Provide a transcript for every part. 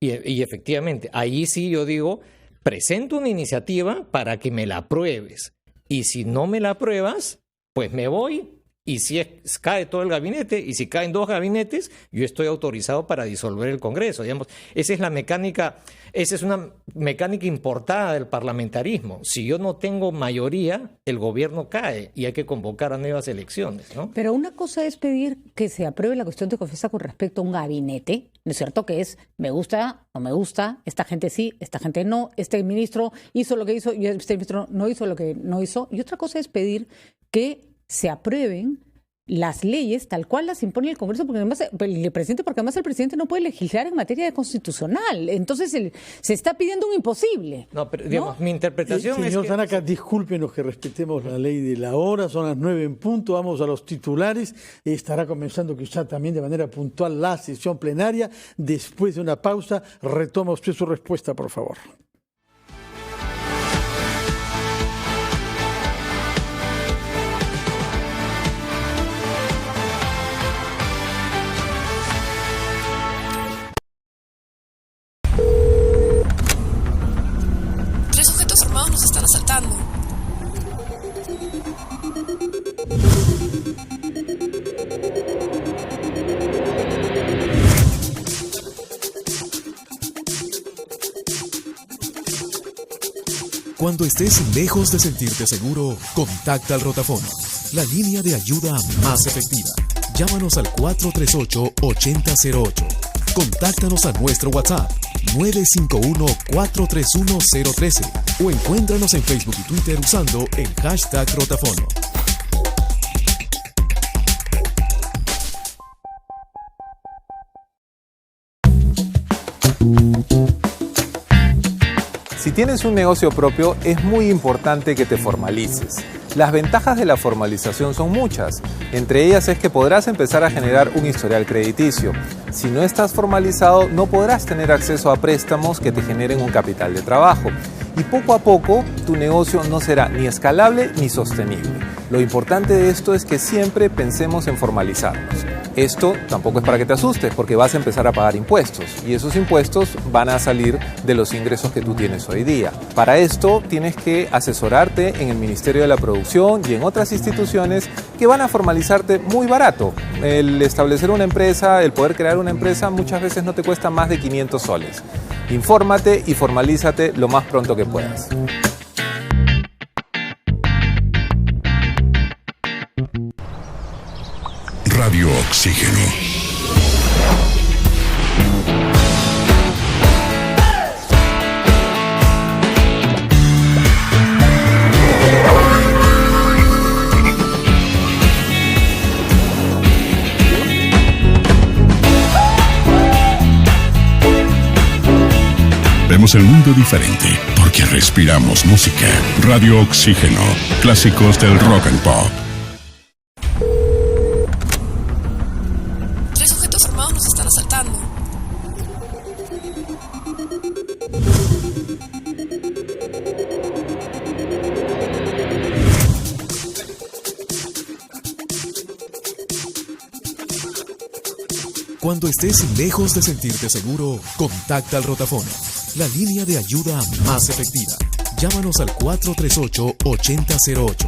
Y efectivamente, ahí sí yo digo, presento una iniciativa para que me la apruebes. Y si no me la apruebas, pues me voy. Y si cae todo el gabinete, y si caen 2 gabinetes, yo estoy autorizado para disolver el Congreso. Digamos, esa es una mecánica importada del parlamentarismo. Si yo no tengo mayoría, el gobierno cae y hay que convocar a nuevas elecciones, ¿no? Pero una cosa es pedir que se apruebe la cuestión de confianza con respecto a un gabinete, ¿no es cierto? Que es, me gusta, no me gusta, esta gente sí, esta gente no, este ministro hizo lo que hizo y este ministro no hizo lo que no hizo. Y otra cosa es pedir que se aprueben las leyes tal cual las impone el Congreso, porque además el presidente no puede legislar en materia constitucional. Entonces se está pidiendo un imposible. No, pero digamos, mi interpretación es señor que... Tanaka, discúlpenos que respetemos la ley de la hora, son las 9 en punto, vamos a los titulares. Estará comenzando quizá también de manera puntual la sesión plenaria. Después de una pausa, retoma usted su respuesta, por favor. Nos están asaltando. Cuando estés lejos de sentirte seguro, contacta al Rotafono, la línea de ayuda más efectiva. Llámanos al 438-8008. Contáctanos a nuestro WhatsApp 951-431-013 o encuéntranos en Facebook y Twitter usando el hashtag Rotafono. Si tienes un negocio propio, es muy importante que te formalices. Las ventajas de la formalización son muchas. Entre ellas es que podrás empezar a generar un historial crediticio. Si no estás formalizado, no podrás tener acceso a préstamos que te generen un capital de trabajo. Y poco a poco, tu negocio no será ni escalable ni sostenible. Lo importante de esto es que siempre pensemos en formalizarnos. Esto tampoco es para que te asustes, porque vas a empezar a pagar impuestos y esos impuestos van a salir de los ingresos que tú tienes hoy día. Para esto tienes que asesorarte en el Ministerio de la Producción y en otras instituciones que van a formalizarte muy barato. El establecer una empresa, el poder crear una empresa muchas veces no te cuesta más de 500 soles. Infórmate y formalízate lo más pronto que puedas. Radio Oxígeno. Vemos el mundo diferente porque respiramos música. Radio Oxígeno. Clásicos del rock and pop. Nos están asaltando. Cuando estés lejos de sentirte seguro, contacta al Rotafono, la línea de ayuda más efectiva. Llámanos al 438-8008.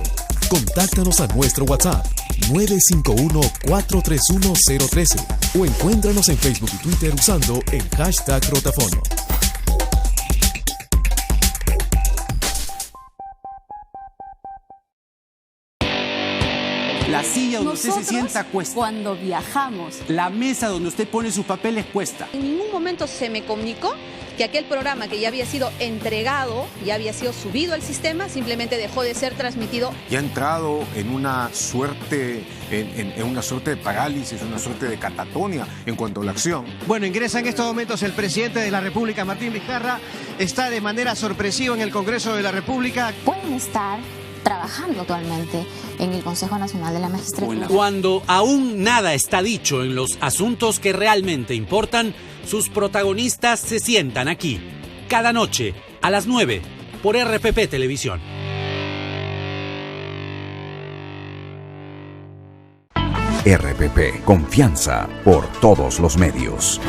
Contáctanos a nuestro WhatsApp 951-431-013 o encuéntranos en Facebook y Twitter usando el hashtag Rotafono. La silla donde usted se sienta cuesta. Cuando viajamos. La mesa donde usted pone sus papeles cuesta. En ningún momento se me comunicó que aquel programa que ya había sido entregado, ya había sido subido al sistema, simplemente dejó de ser transmitido. Y ha entrado en una suerte, en una suerte de parálisis, una suerte de catatonia en cuanto a la acción. Bueno, ingresa en estos momentos el presidente de la República, Martín Vizcarra, está de manera sorpresiva en el Congreso de la República. Pueden estar trabajando actualmente en el Consejo Nacional de la Magistratura. Cuando aún nada está dicho en los asuntos que realmente importan, sus protagonistas se sientan aquí, cada noche, a las 9, por RPP Televisión. RPP, confianza por todos los medios.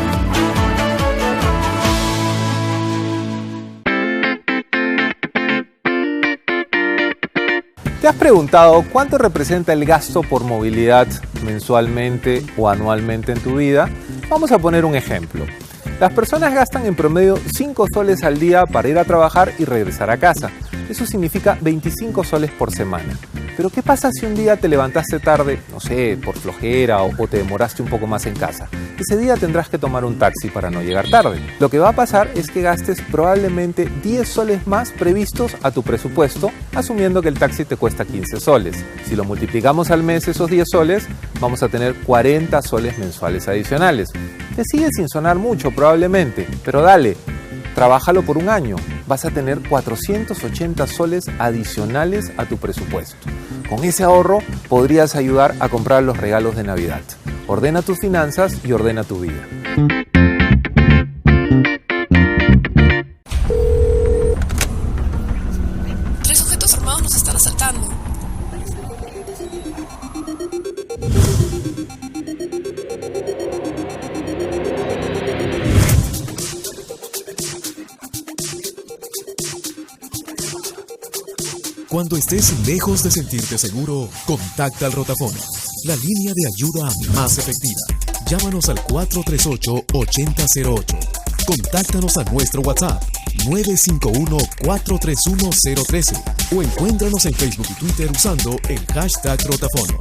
¿Te has preguntado cuánto representa el gasto por movilidad mensualmente o anualmente en tu vida? Vamos a poner un ejemplo. Las personas gastan en promedio 5 soles al día para ir a trabajar y regresar a casa. Eso significa 25 soles por semana. Pero ¿qué pasa si un día te levantaste tarde, no sé, por flojera o te demoraste un poco más en casa? Ese día tendrás que tomar un taxi para no llegar tarde. Lo que va a pasar es que gastes probablemente 10 soles más previstos a tu presupuesto, asumiendo que el taxi te cuesta 15 soles. Si lo multiplicamos al mes esos 10 soles, vamos a tener 40 soles mensuales adicionales. Te sigue sin sonar mucho probablemente, pero dale, trabájalo por un año. Vas a tener 480 soles adicionales a tu presupuesto. Con ese ahorro podrías ayudar a comprar los regalos de Navidad. Ordena tus finanzas y ordena tu vida. Tres sujetos armados nos están asaltando. Cuando estés lejos de sentirte seguro, contacta al Rotafono, la línea de ayuda más efectiva. Llámanos al 438-8008. Contáctanos a nuestro WhatsApp 951-431-013 o encuéntranos en Facebook y Twitter usando el hashtag Rotafono.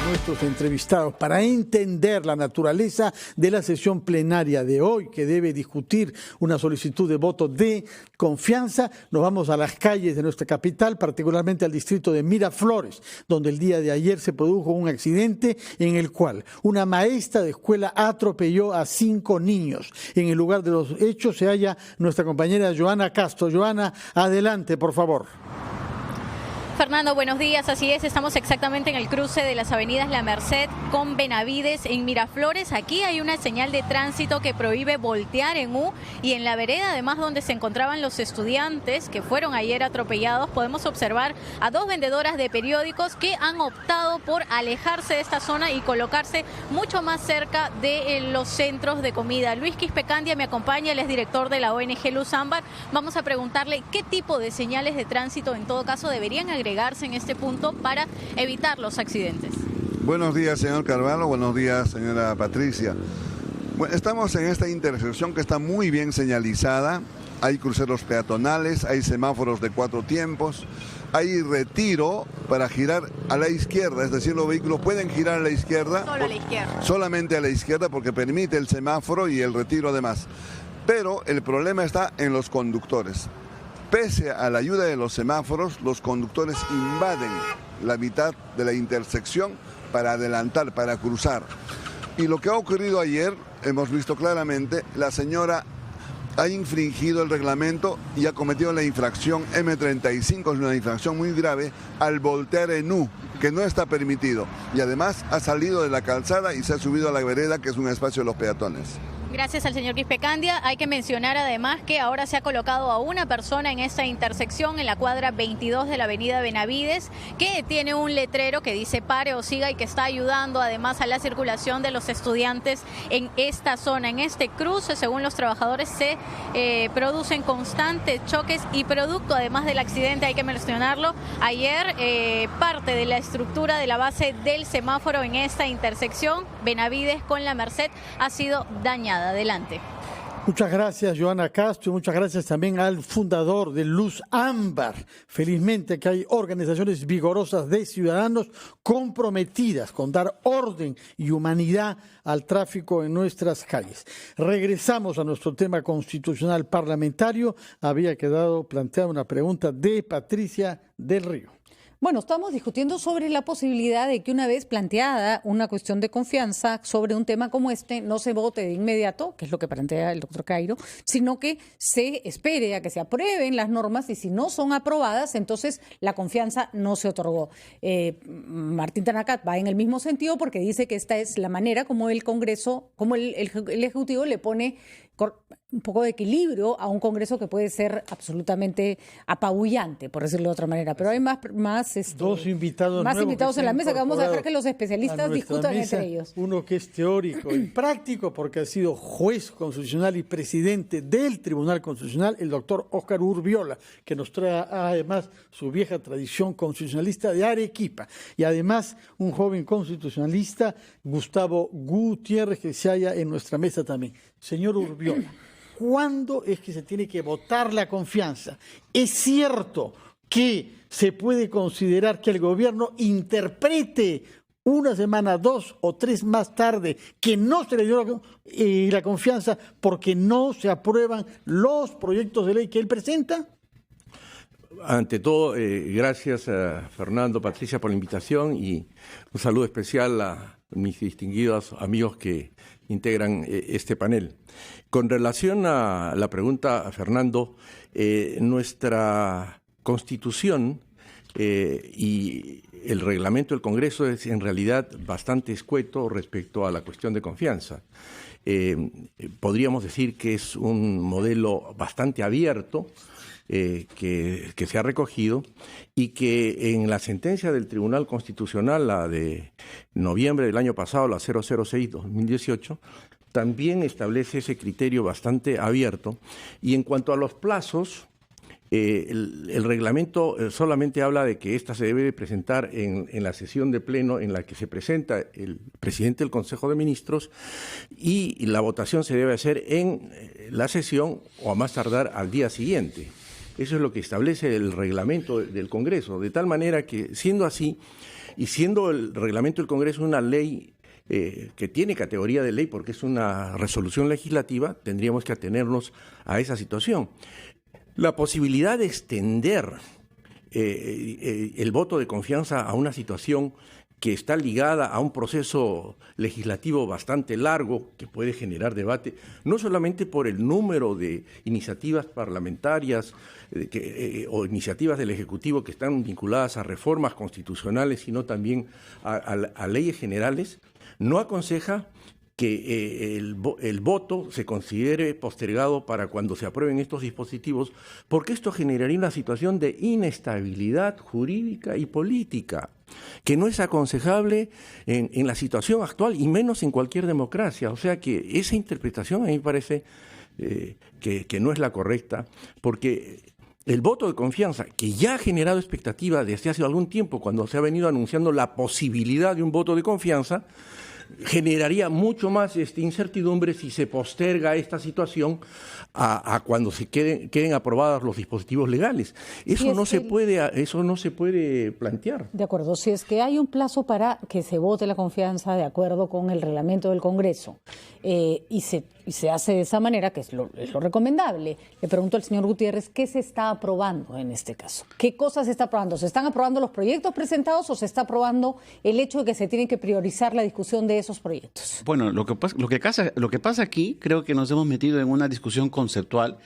Nuestros entrevistados para entender la naturaleza de la sesión plenaria de hoy, que debe discutir una solicitud de voto de confianza. Nos vamos a las calles de nuestra capital, particularmente al distrito de Miraflores, donde el día de ayer se produjo un accidente en el cual una maestra de escuela atropelló a 5 niños. En el lugar de los hechos se halla nuestra compañera Joana Castro. Joana, adelante, por favor. Fernando, buenos días. Así es, estamos exactamente en el cruce de las avenidas La Merced con Benavides en Miraflores. Aquí hay una señal de tránsito que prohíbe voltear en U, y en la vereda, además, donde se encontraban los estudiantes que fueron ayer atropellados, podemos observar a 2 vendedoras de periódicos que han optado por alejarse de esta zona y colocarse mucho más cerca de los centros de comida. Luis Quispecandia me acompaña, él es director de la ONG Luz Ámbar. Vamos a preguntarle qué tipo de señales de tránsito en todo caso deberían agregarse en este punto para evitar los accidentes. Buenos días, señor Carvalho. Buenos días, señora Patricia. Bueno, estamos en esta intersección que está muy bien señalizada. Hay cruceros peatonales, hay semáforos de 4 tiempos, hay retiro para girar a la izquierda, es decir, los vehículos pueden girar a la izquierda. Solo a la izquierda. Solamente a la izquierda, porque permite el semáforo y el retiro además. Pero el problema está en los conductores. Pese a la ayuda de los semáforos, los conductores invaden la mitad de la intersección para adelantar, para cruzar. Y lo que ha ocurrido ayer, hemos visto claramente, la señora ha infringido el reglamento y ha cometido la infracción M35, es una infracción muy grave, al voltear en U, que no está permitido. Y además ha salido de la calzada y se ha subido a la vereda, que es un espacio de los peatones. Gracias al señor Quispecandia. Hay que mencionar además que ahora se ha colocado a una persona en esta intersección en la cuadra 22 de la avenida Benavides, que tiene un letrero que dice pare o siga y que está ayudando además a la circulación de los estudiantes en esta zona. En este cruce, según los trabajadores, se producen constantes choques y producto además del accidente, hay que mencionarlo, ayer parte de la estructura de la base del semáforo en esta intersección Benavides con La Merced ha sido dañada. Adelante. Muchas gracias, Joana Castro, y muchas gracias también al fundador de Luz Ámbar. Felizmente que hay organizaciones vigorosas de ciudadanos comprometidas con dar orden y humanidad al tráfico en nuestras calles. Regresamos a nuestro tema constitucional parlamentario. Había quedado planteada una pregunta de Patricia del Río. Bueno, estamos discutiendo sobre la posibilidad de que una vez planteada una cuestión de confianza sobre un tema como este, no se vote de inmediato, que es lo que plantea el doctor Cairo, sino que se espere a que se aprueben las normas y si no son aprobadas, entonces la confianza no se otorgó. Martín Tanacat va en el mismo sentido porque dice que esta es la manera como el Congreso, como el Ejecutivo le pone un poco de equilibrio a un Congreso que puede ser absolutamente apabullante, por decirlo de otra manera. Pero hay más dos invitados en la mesa que vamos a dejar que los especialistas discutan entre ellos. Uno que es teórico y práctico porque ha sido juez constitucional y presidente del Tribunal Constitucional, el doctor Óscar Urbiola, que nos trae además su vieja tradición constitucionalista de Arequipa. Y además un joven constitucionalista, Gustavo Gutiérrez, que se halla en nuestra mesa también. Señor Urbiola, ¿cuándo es que se tiene que votar la confianza? ¿Es cierto que se puede considerar que el gobierno interprete una semana, 2 o 3 más tarde que no se le dio la confianza porque no se aprueban los proyectos de ley que él presenta? Ante todo, gracias a Fernando, Patricia por la invitación y un saludo especial a mis distinguidos amigos que integran este panel. Con relación a la pregunta, Fernando, nuestra Constitución y el reglamento del Congreso es en realidad bastante escueto respecto a la cuestión de confianza. Podríamos decir que es un modelo bastante abierto que se ha recogido y que en la sentencia del Tribunal Constitucional, la de noviembre del año pasado, la 006-2018, también establece ese criterio bastante abierto. Y en cuanto a los plazos, el reglamento solamente habla de que ésta se debe presentar en la sesión de pleno en la que se presenta el presidente del Consejo de Ministros y la votación se debe hacer en la sesión o a más tardar al día siguiente. Eso es lo que establece el reglamento del Congreso, de tal manera que, siendo así, y siendo el reglamento del Congreso una ley que tiene categoría de ley porque es una resolución legislativa, tendríamos que atenernos a esa situación. La posibilidad de extender el voto de confianza a una situación que está ligada a un proceso legislativo bastante largo, que puede generar debate, no solamente por el número de iniciativas parlamentarias o iniciativas del Ejecutivo que están vinculadas a reformas constitucionales, sino también a leyes generales, no aconseja que el voto se considere postergado para cuando se aprueben estos dispositivos, porque esto generaría una situación de inestabilidad jurídica y política, que no es aconsejable en la situación actual y menos en cualquier democracia. O sea que esa interpretación a mí me parece que no es la correcta, porque el voto de confianza, que ya ha generado expectativa desde hace algún tiempo, cuando se ha venido anunciando la posibilidad de un voto de confianza, generaría mucho más incertidumbre si se posterga esta situación a cuando se queden aprobados los dispositivos legales. Eso no se puede plantear. De acuerdo, si es que hay un plazo para que se vote la confianza de acuerdo con el reglamento del Congreso y se hace de esa manera, que es lo recomendable. Le pregunto al señor Gutiérrez, ¿qué se está aprobando en este caso? ¿Qué cosas se está aprobando? ¿Se están aprobando los proyectos presentados o se está aprobando el hecho de que se tiene que priorizar la discusión de esos proyectos? Bueno, lo que pasa aquí, creo que nos hemos metido en una discusión conceptual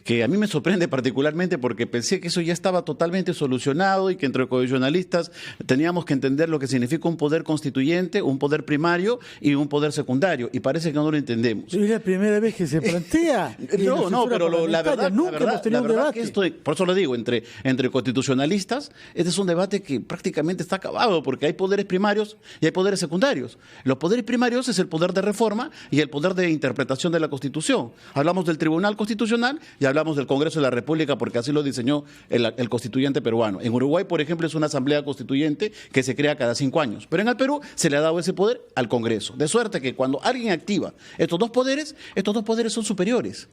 que a mí me sorprende particularmente porque pensé que eso ya estaba totalmente solucionado y que entre constitucionalistas teníamos que entender lo que significa un poder constituyente, un poder primario y un poder secundario, y parece que no lo entendemos. Es la primera vez que se plantea. pero la verdad hemos tenido un debate. Por eso lo digo, entre constitucionalistas, este es un debate que prácticamente está acabado, porque hay poderes primarios y hay poderes secundarios. Los poderes primarios es el poder de reforma y el poder de interpretación de la Constitución. Hablamos del Tribunal Constitucional y hablamos del Congreso de la República, porque así lo diseñó el constituyente peruano. En Uruguay, por ejemplo, es una asamblea constituyente que se crea cada 5 años. Pero en el Perú se le ha dado ese poder al Congreso. De suerte que cuando alguien activa estos dos poderes son superiores.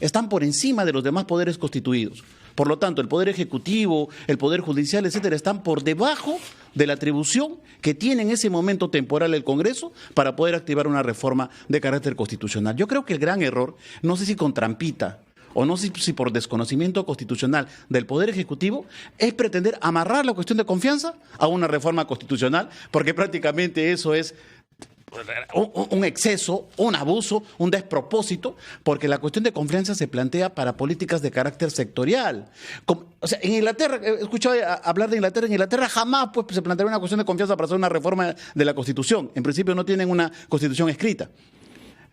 Están por encima de los demás poderes constituidos. Por lo tanto, el Poder Ejecutivo, el Poder Judicial, etcétera, están por debajo de la atribución que tiene en ese momento temporal el Congreso para poder activar una reforma de carácter constitucional. Yo creo que el gran error, no sé si con trampita o no sé si por desconocimiento constitucional del Poder Ejecutivo, es pretender amarrar la cuestión de confianza a una reforma constitucional, porque prácticamente eso es un exceso, un abuso, un despropósito, porque la cuestión de confianza se plantea para políticas de carácter sectorial. O sea, en Inglaterra, he escuchado hablar de Inglaterra, en Inglaterra jamás se plantea una cuestión de confianza para hacer una reforma de la Constitución. En principio no tienen una Constitución escrita,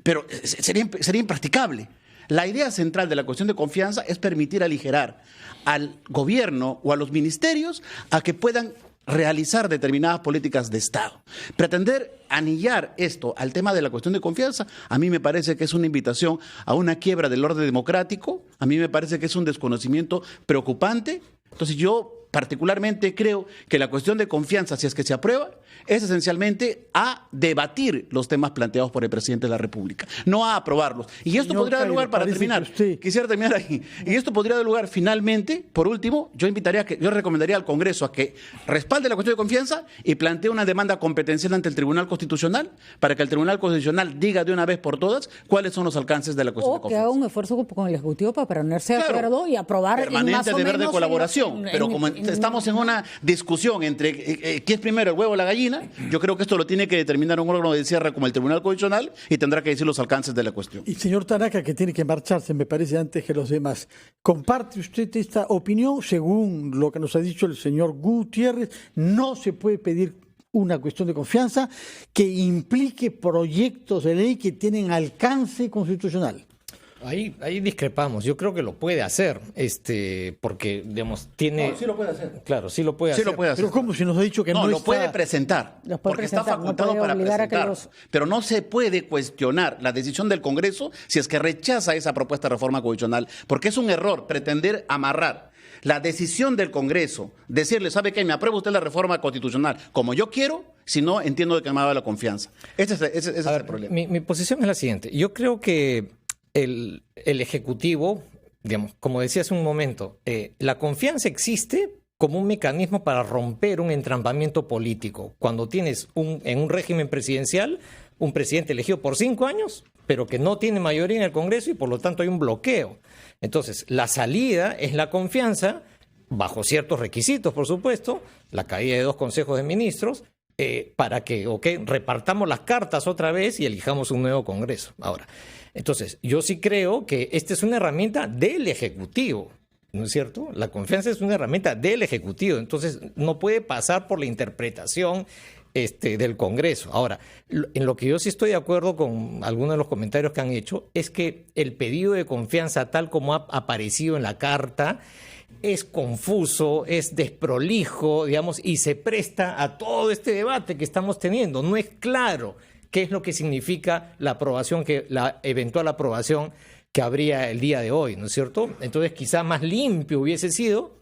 pero sería impracticable. La idea central de la cuestión de confianza es permitir aligerar al gobierno o a los ministerios a que puedan realizar determinadas políticas de Estado. Pretender anillar esto al tema de la cuestión de confianza, a mí me parece que es una invitación a una quiebra del orden democrático, a mí me parece que es un desconocimiento preocupante. Entonces yo particularmente creo que la cuestión de confianza, si es que se aprueba, es esencialmente a debatir los temas planteados por el presidente de la República, no a aprobarlos. Y esto podría dar lugar, para terminar, quisiera terminar ahí, y esto podría dar lugar finalmente, por último, yo recomendaría al Congreso a que respalde la cuestión de confianza y plantee una demanda competencial ante el Tribunal Constitucional para que el Tribunal Constitucional diga de una vez por todas cuáles son los alcances de la cuestión de confianza. O que haga un esfuerzo con el Ejecutivo para ponerse de acuerdo y aprobar permanente deber de colaboración, pero como estamos en una discusión entre qué es primero, el huevo o la gallina, yo creo que esto lo tiene que determinar un órgano de cierre como el Tribunal Constitucional y tendrá que decir los alcances de la cuestión. Y señor Tanaka, que tiene que marcharse, me parece, antes que los demás. ¿Comparte usted esta opinión? Según lo que nos ha dicho el señor Gutiérrez, no se puede pedir una cuestión de confianza que implique proyectos de ley que tienen alcance constitucional. Ahí discrepamos. Yo creo que lo puede hacer, porque, digamos, tiene... No, sí lo puede hacer. Claro, sí lo puede hacer. Pero ¿cómo si nos ha dicho que no lo está... puede presentar, porque está facultado para presentar. Pero no se puede cuestionar la decisión del Congreso si es que rechaza esa propuesta de reforma constitucional, porque es un error pretender amarrar la decisión del Congreso, decirle, ¿sabe qué? Me aprueba usted la reforma constitucional como yo quiero, si no entiendo de que me va la confianza. Ese es el problema. Mi posición es la siguiente. Yo creo que el Ejecutivo, digamos, como decía hace un momento, la confianza existe como un mecanismo para romper un entrampamiento político. Cuando tienes en un régimen presidencial un presidente elegido por 5 años, pero que no tiene mayoría en el Congreso y por lo tanto hay un bloqueo. Entonces, la salida es la confianza, bajo ciertos requisitos, por supuesto, la caída de 2 consejos de ministros, para que repartamos las cartas otra vez y elijamos un nuevo Congreso. Ahora, entonces, yo sí creo que esta es una herramienta del Ejecutivo, ¿no es cierto? La confianza es una herramienta del Ejecutivo, entonces no puede pasar por la interpretación del Congreso. Ahora, en lo que yo sí estoy de acuerdo con algunos de los comentarios que han hecho, es que el pedido de confianza, tal como ha aparecido en la carta, es confuso, es desprolijo, digamos, y se presta a todo este debate que estamos teniendo. No es claro qué es lo que significa la eventual aprobación que habría el día de hoy, ¿no es cierto? Entonces, quizá más limpio hubiese sido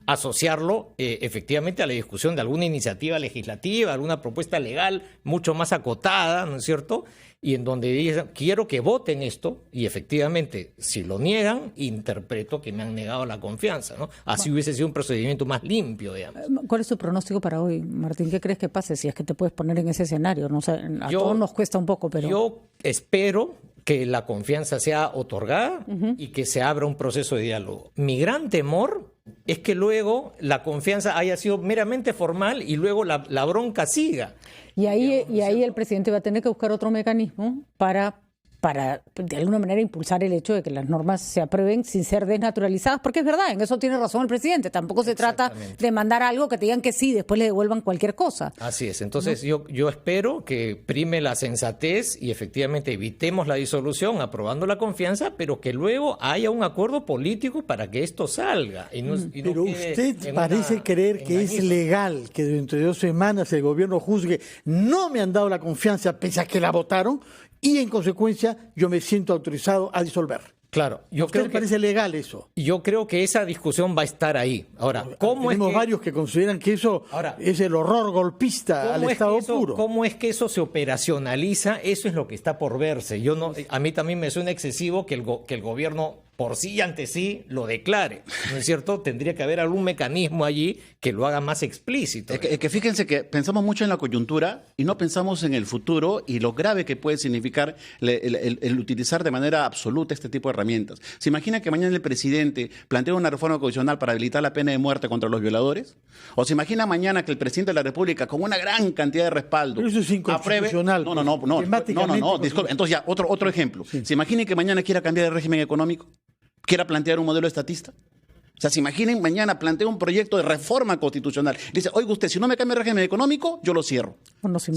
asociarlo efectivamente a la discusión de alguna iniciativa legislativa, alguna propuesta legal mucho más acotada, ¿no es cierto? Y en donde dicen, quiero que voten esto, y efectivamente, si lo niegan, interpreto que me han negado la confianza, ¿no? Así hubiese sido un procedimiento más limpio, digamos. ¿Cuál es tu pronóstico para hoy, Martín? ¿Qué crees que pase si es que te puedes poner en ese escenario? No sé, todos nos cuesta un poco, pero... Yo espero que la confianza sea otorgada y que se abra un proceso de diálogo. Mi gran temor es que luego la confianza haya sido meramente formal y luego la bronca siga. Y ahí el presidente va a tener que buscar otro mecanismo para de alguna manera impulsar el hecho de que las normas se aprueben sin ser desnaturalizadas, porque es verdad, en eso tiene razón el presidente. Tampoco se trata de mandar algo que te digan que sí, después le devuelvan cualquier cosa. Así es. Entonces yo espero que prime la sensatez y efectivamente evitemos la disolución aprobando la confianza, pero que luego haya un acuerdo político para que esto salga. Pero usted parece creer que es legal que dentro de 2 semanas el gobierno juzgue, no me han dado la confianza pese a que la votaron, y en consecuencia yo me siento autorizado a disolver. Claro, ¿A usted le parece legal eso? Yo creo que esa discusión va a estar ahí. Ahora, tenemos varios que consideran que eso es el horror golpista al Estado puro. ¿Cómo es que eso se operacionaliza? Eso es lo que está por verse. A mí también me suena excesivo que el gobierno por sí y ante sí lo declare, ¿no es cierto? Tendría que haber algún mecanismo allí que lo haga más explícito. Es que fíjense que pensamos mucho en la coyuntura y no pensamos en el futuro y lo grave que puede significar el utilizar de manera absoluta este tipo de herramientas. ¿Se imagina que mañana el presidente plantea una reforma constitucional para habilitar la pena de muerte contra los violadores? ¿O se imagina mañana que el presidente de la República, con una gran cantidad de respaldo, pero eso es inconstitucional? No, disculpe. Entonces ya, otro ejemplo. Sí. ¿Se imaginen que mañana quiera cambiar el régimen económico? ¿Quiera plantear un modelo estatista? O sea, se imaginen, mañana plantea un proyecto de reforma constitucional. Dice, oiga usted, si no me cambia el régimen económico, yo lo cierro.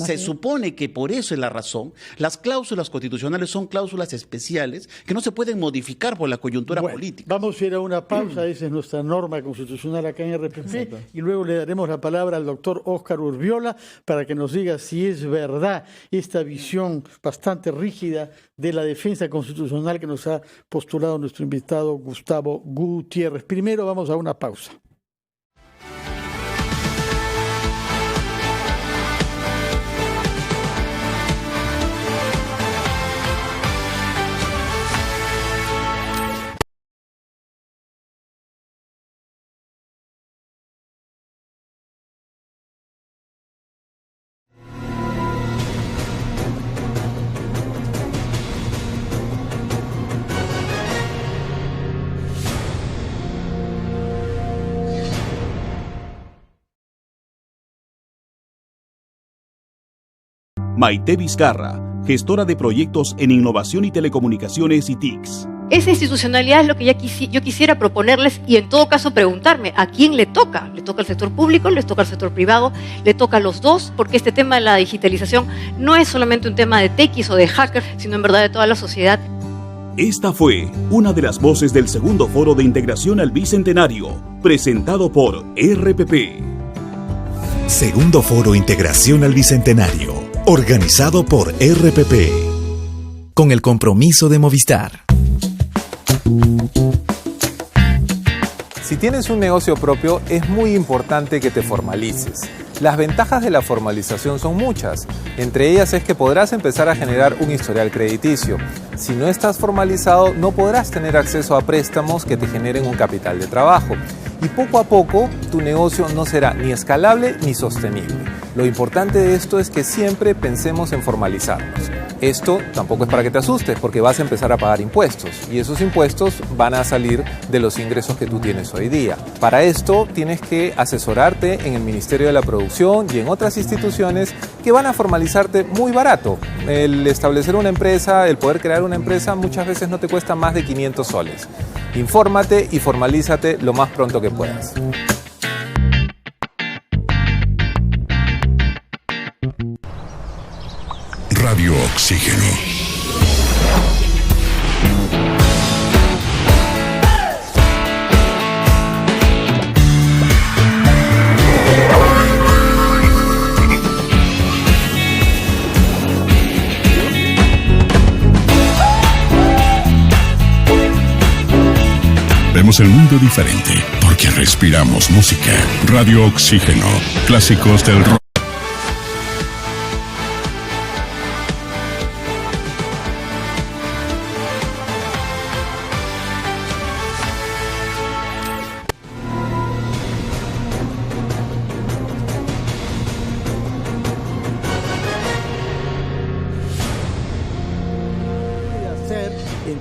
Se supone que por eso es la razón. Las cláusulas constitucionales son cláusulas especiales que no se pueden modificar por la coyuntura política. Vamos a ir a una pausa, esa es nuestra norma constitucional acá en RPP, y luego le daremos la palabra al doctor Óscar Urbiola para que nos diga si es verdad esta visión bastante rígida de la defensa constitucional que nos ha postulado nuestro invitado Gustavo Gutiérrez. Primero vamos a una pausa. Maite Vizcarra, gestora de proyectos en innovación y telecomunicaciones y TICs. Esa institucionalidad es lo que yo quisiera proponerles y en todo caso preguntarme ¿a quién le toca? ¿Le toca al sector público? ¿Le toca al sector privado? ¿Le toca a los dos? Porque este tema de la digitalización no es solamente un tema de tequis o de hackers, sino en verdad de toda la sociedad. Esta fue una de las voces del segundo Foro de Integración al Bicentenario, presentado por RPP. Segundo Foro Integración al Bicentenario, organizado por RPP, con el compromiso de Movistar. Si tienes un negocio propio, es muy importante que te formalices. Las ventajas de la formalización son muchas. Entre ellas es que podrás empezar a generar un historial crediticio. Si no estás formalizado, no podrás tener acceso a préstamos que te generen un capital de trabajo. Y poco a poco, tu negocio no será ni escalable ni sostenible. Lo importante de esto es que siempre pensemos en formalizarnos. Esto tampoco es para que te asustes, porque vas a empezar a pagar impuestos y esos impuestos van a salir de los ingresos que tú tienes hoy día. Para esto tienes que asesorarte en el Ministerio de la Producción y en otras instituciones que van a formalizarte muy barato. El establecer una empresa, el poder crear una empresa muchas veces no te cuesta más de 500 soles. Infórmate y formalízate lo más pronto que puedas. Radio Oxígeno. Vemos el mundo diferente porque respiramos música. Radio Oxígeno. Clásicos del rock.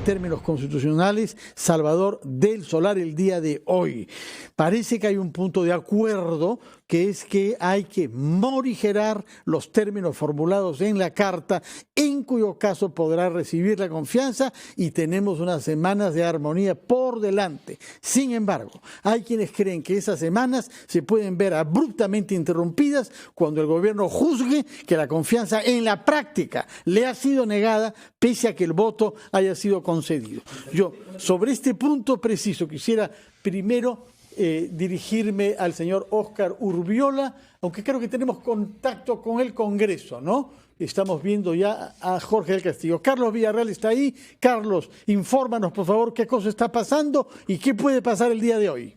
Términos constitucionales, Salvador del Solar el día de hoy. Parece que hay un punto de acuerdo, que es que hay que morigerar los términos formulados en la Carta, en cuyo caso podrá recibir la confianza y tenemos unas semanas de armonía por delante. Sin embargo, hay quienes creen que esas semanas se pueden ver abruptamente interrumpidas cuando el gobierno juzgue que la confianza en la práctica le ha sido negada pese a que el voto haya sido concedido. Yo, sobre este punto preciso, quisiera primero dirigirme al señor Óscar Urbiola, aunque creo que tenemos contacto con el Congreso, ¿no? Estamos viendo ya a Jorge del Castillo. Carlos Villarreal está ahí. Carlos, infórmanos, por favor, qué cosa está pasando y qué puede pasar el día de hoy.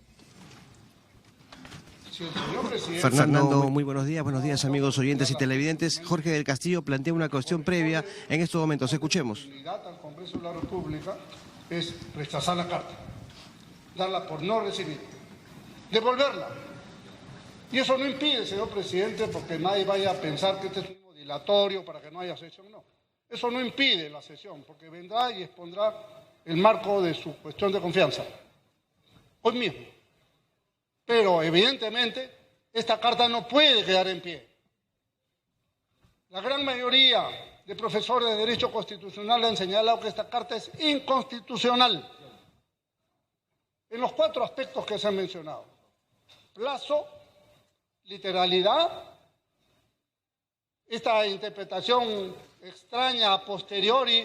Fernando, muy buenos días amigos oyentes y televidentes. Jorge del Castillo plantea una cuestión previa en estos momentos. Escuchemos. La oportunidad al Congreso de la República es rechazar la carta, darla por no recibida, devolverla. Y eso no impide, señor presidente, porque nadie vaya a pensar que este es un dilatorio para que no haya sesión, no. Eso no impide la sesión, porque vendrá y expondrá el marco de su cuestión de confianza. Hoy mismo. Pero, evidentemente, esta carta no puede quedar en pie. La gran mayoría de profesores de Derecho Constitucional han señalado que esta carta es inconstitucional en los 4 aspectos que se han mencionado. Plazo, literalidad esta interpretación extraña a posteriori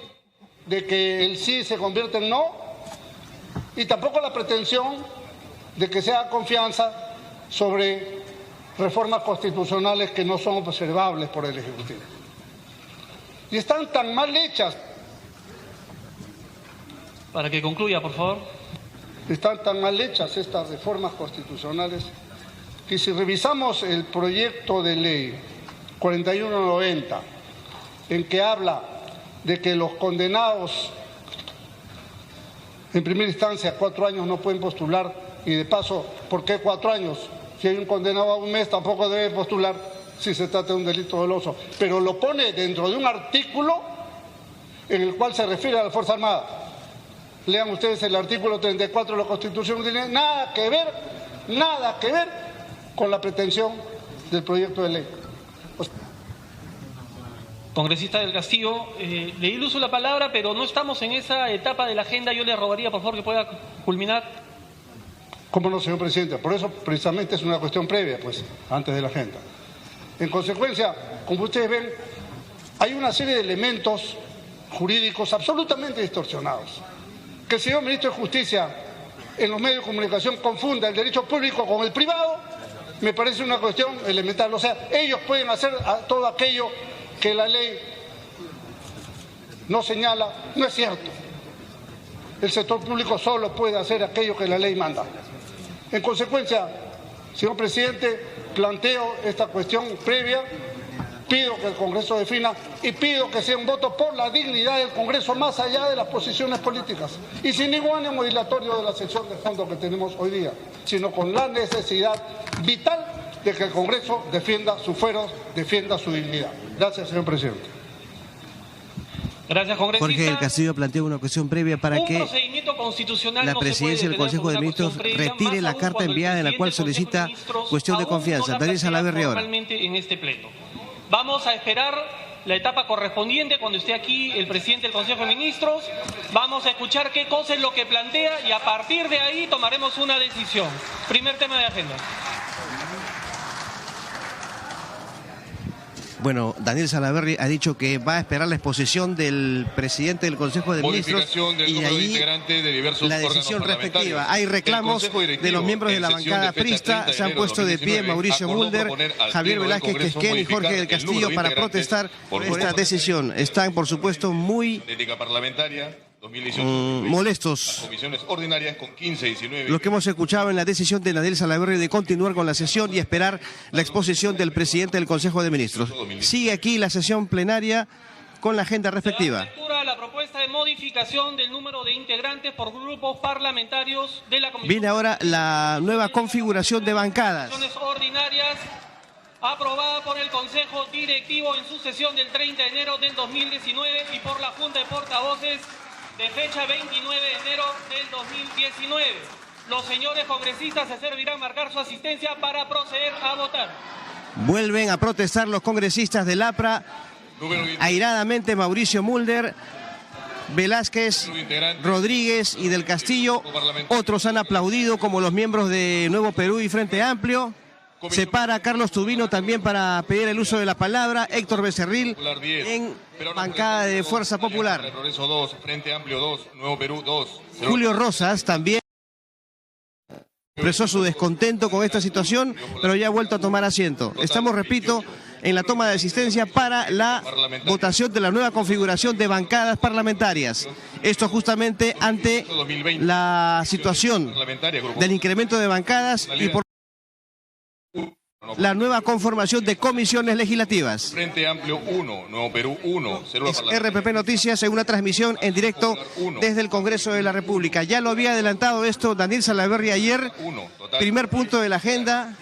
de que el sí se convierte en no, y tampoco la pretensión de que sea confianza sobre reformas constitucionales que no son observables por el Ejecutivo. Y están tan mal hechas. Para que concluya, por favor. Están tan mal hechas estas reformas constitucionales que si revisamos el proyecto de ley 4190, en que habla de que los condenados en primera instancia 4 años no pueden postular, y de paso, ¿por qué 4 años? Si hay un condenado a 1 mes tampoco debe postular si se trata de un delito doloso, pero lo pone dentro de un artículo en el cual se refiere a la Fuerza Armada. Lean ustedes el artículo 34 de la Constitución, no tiene nada que ver con la pretensión del proyecto de ley. Congresista del Castillo, le di el uso de la palabra, pero no estamos en esa etapa de la agenda. Yo le rogaría, por favor, que pueda culminar. ¿Cómo no, señor presidente? Por eso precisamente es una cuestión previa, pues, antes de la agenda. En consecuencia, como ustedes ven, hay una serie de elementos jurídicos absolutamente distorsionados. Que el señor ministro de Justicia en los medios de comunicación confunda el derecho público con el privado, me parece una cuestión elemental. O sea, ellos pueden hacer todo aquello que la ley no señala, no es cierto. El sector público solo puede hacer aquello que la ley manda. En consecuencia, señor presidente, planteo esta cuestión previa, pido que el Congreso defina y pido que sea un voto por la dignidad del Congreso más allá de las posiciones políticas y sin ningún ánimo dilatorio de la sección de fondo que tenemos hoy día, sino con la necesidad vital de que el Congreso defienda sus fueros, defienda su dignidad. Gracias, señor presidente. Gracias, congresista. Jorge del Castillo plantea una cuestión previa para que la presidencia del Consejo de Ministros retire la carta enviada en la cual solicita cuestión de confianza. Daniel Salaverry ahora. En este pleno. Vamos a esperar la etapa correspondiente cuando esté aquí el presidente del Consejo de Ministros. Vamos a escuchar qué cosa es lo que plantea y a partir de ahí tomaremos una decisión. Primer tema de agenda. Bueno, Daniel Salaverry ha dicho que va a esperar la exposición del presidente del Consejo de Ministros y ahí la decisión respectiva. Hay reclamos de los miembros de la bancada prista, se han puesto de pie Mauricio Mulder, Javier Velázquez Quesquén y Jorge del Castillo para protestar por esta decisión. Están, por supuesto, muy molestos. Comisiones ordinarias con 15 y 19. Lo que hemos escuchado en la decisión de Daniel Salaverry de continuar con la sesión y esperar la exposición del presidente del Consejo de Ministros. Sigue aquí la sesión plenaria con la agenda respectiva. La propuesta de modificación del número de integrantes por grupos parlamentarios de la Comisión. Viene ahora la nueva configuración de bancadas. Ordinarias aprobada por el Consejo Directivo en su sesión del 30 de enero del 2019 y por la Junta de Portavoces de fecha 29 de enero del 2019. Los señores congresistas se servirán marcar su asistencia para proceder a votar. Vuelven a protestar los congresistas del APRA. Airadamente Mauricio Mulder, Velázquez, Rodríguez y del Castillo. Otros han aplaudido, como los miembros de Nuevo Perú y Frente Amplio. Se para Carlos Tubino también para pedir el uso de la palabra. Héctor Becerril en bancada de Fuerza Popular. Progreso 2, Frente Amplio 2, Nuevo Perú 2. Julio Rosas también expresó su descontento con esta situación, pero ya ha vuelto a tomar asiento. Estamos, repito, en la toma de asistencia para la votación de la nueva configuración de bancadas parlamentarias. Esto justamente ante la situación del incremento de bancadas y por la nueva conformación de comisiones legislativas. Frente Amplio 1, Nuevo Perú 1. RPP Noticias en una transmisión en directo desde el Congreso de la República. Ya lo había adelantado esto Daniel Salaverry ayer. Primer punto de la agenda.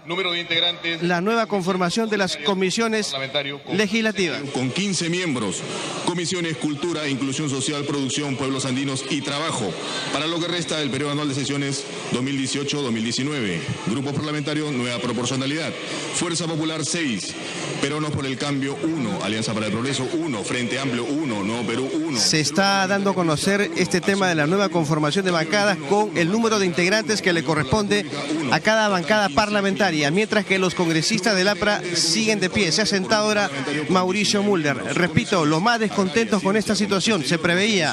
Número de integrantes. La nueva conformación de las comisiones legislativas. Con 15 miembros. Comisiones Cultura, Inclusión Social, Producción, Pueblos Andinos y Trabajo, para lo que resta del periodo anual de sesiones 2018-2019. Grupo Parlamentario Nueva Proporcionalidad. Fuerza Popular 6, Peruanos por el Cambio 1, Alianza para el Progreso 1, Frente Amplio 1, Nuevo Perú 1. Se está dando a conocer este tema de la nueva conformación de bancadas con el número de integrantes que le corresponde a cada bancada parlamentaria, mientras que los congresistas del APRA siguen de pie. Se ha sentado ahora Mauricio Mulder. Repito, los más descontentos con esta situación, se preveía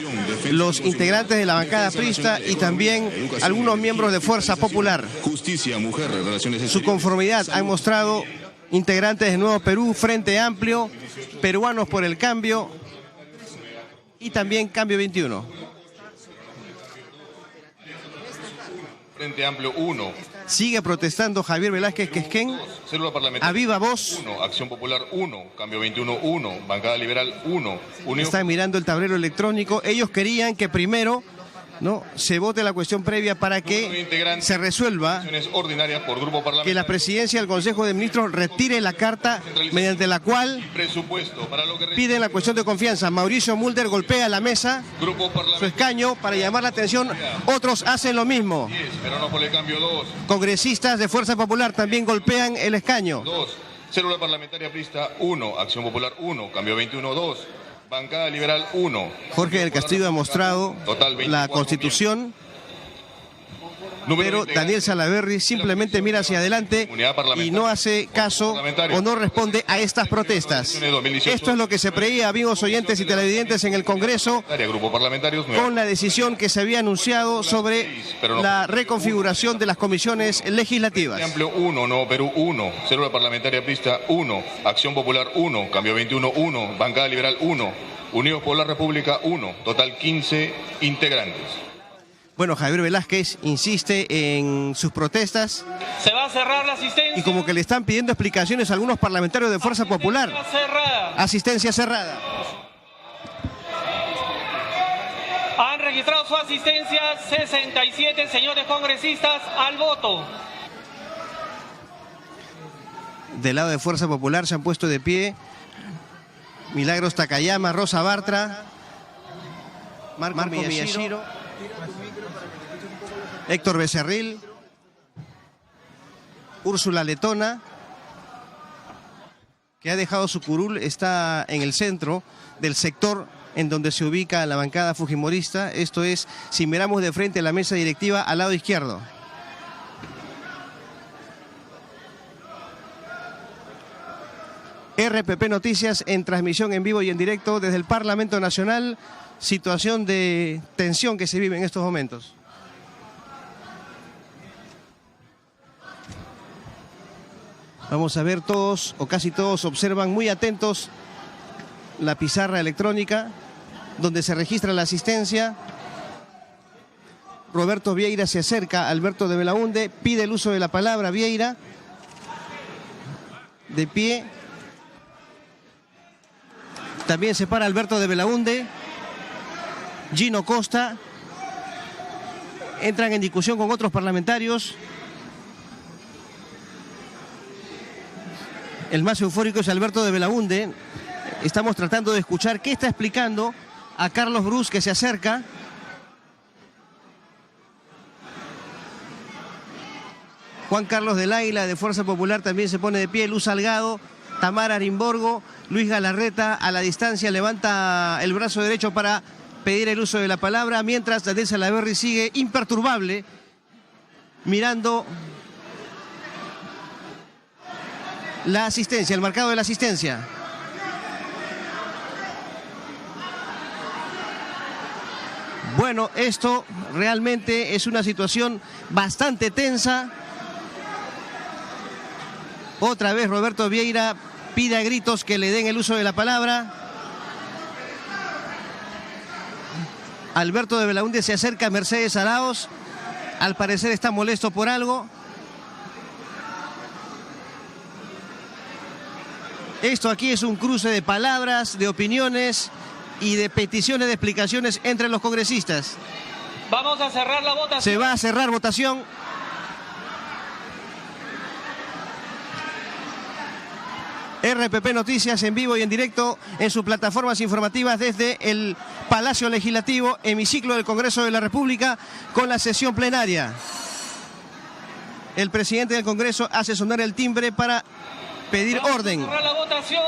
los integrantes de la bancada aprista y también algunos miembros de Fuerza Popular. Justicia, Mujer, Relaciones. Su conformidad han mostrado integrantes de Nuevo Perú, Frente Amplio, Peruanos por el Cambio y también Cambio 21. Frente Amplio 1. Sigue protestando Javier Velázquez Quesquén. Célula Parlamentaria a viva voz. 1, Acción Popular 1, Cambio 21 1, Bancada Liberal 1. Están mirando el tablero electrónico. Ellos querían que primero se vote la cuestión previa para que se resuelva ordinarias por grupo parlamentario. Que la presidencia del Consejo de Ministros retire la carta mediante la cual piden la cuestión de confianza. Mauricio Mulder golpea la mesa, su escaño, para llamar la atención. Otros hacen lo mismo. Por el Cambio 2. Congresistas de Fuerza Popular también golpean el escaño. 2. Célula Parlamentaria Aprista 1, Acción Popular 1, Cambio 21 2. Bancada Liberal 1. Jorge del Castillo ha mostrado la Constitución, pero Daniel Salaverry simplemente mira hacia adelante y no hace caso o no responde a estas protestas. Esto es lo que se preveía, amigos oyentes y televidentes, en el Congreso con la decisión que se había anunciado sobre la reconfiguración de las comisiones legislativas. Amplio 1, Nuevo Perú 1, Célula Parlamentaria Aprista 1, Acción Popular 1, Cambio 21 1, Bancada Liberal 1, Unidos por la República 1, total 15 integrantes. Bueno, Javier Velázquez insiste en sus protestas. Se va a cerrar la asistencia. Y como que le están pidiendo explicaciones a algunos parlamentarios de Fuerza Popular. Asistencia cerrada. Han registrado su asistencia 67 señores congresistas al voto. Del lado de Fuerza Popular se han puesto de pie Milagros Takayama, Rosa Bartra, Marco Miyashiro, Héctor Becerril, Úrsula Letona, que ha dejado su curul, está en el centro del sector en donde se ubica la bancada fujimorista. Esto es, si miramos de frente a la mesa directiva, al lado izquierdo. RPP Noticias en transmisión en vivo y en directo desde el Parlamento Nacional. Situación de tensión que se vive en estos momentos. Vamos a ver, todos o casi todos observan muy atentos la pizarra electrónica donde se registra la asistencia. Roberto Vieira se acerca a Alberto de Belaúnde, pide el uso de la palabra. Vieira, de pie. También se para Alberto de Belaúnde. Gino Costa. Entran en discusión con otros parlamentarios. El más eufórico es Alberto de Belaúnde. Estamos tratando de escuchar qué está explicando a Carlos Brus, que se acerca. Juan Carlos del Águila, de Fuerza Popular, también se pone de pie. Luz Salgado, Tamara Arimborgo, Luis Galarreta a la distancia levanta el brazo derecho para pedir el uso de la palabra, mientras Daniel Salaverry sigue imperturbable mirando la asistencia, el marcado de la asistencia. Bueno, esto realmente es una situación bastante tensa. Otra vez Roberto Vieira pide a gritos que le den el uso de la palabra. Alberto de Belaúnde se acerca a Mercedes Arauz. Al parecer está molesto por algo. Esto aquí es un cruce de palabras, de opiniones y de peticiones de explicaciones entre los congresistas. Vamos a cerrar la votación. Se va a cerrar votación. RPP Noticias en vivo y en directo en sus plataformas informativas desde el Palacio Legislativo, hemiciclo del Congreso de la República, con la sesión plenaria. El presidente del Congreso hace sonar el timbre para pedir orden. Para la votación.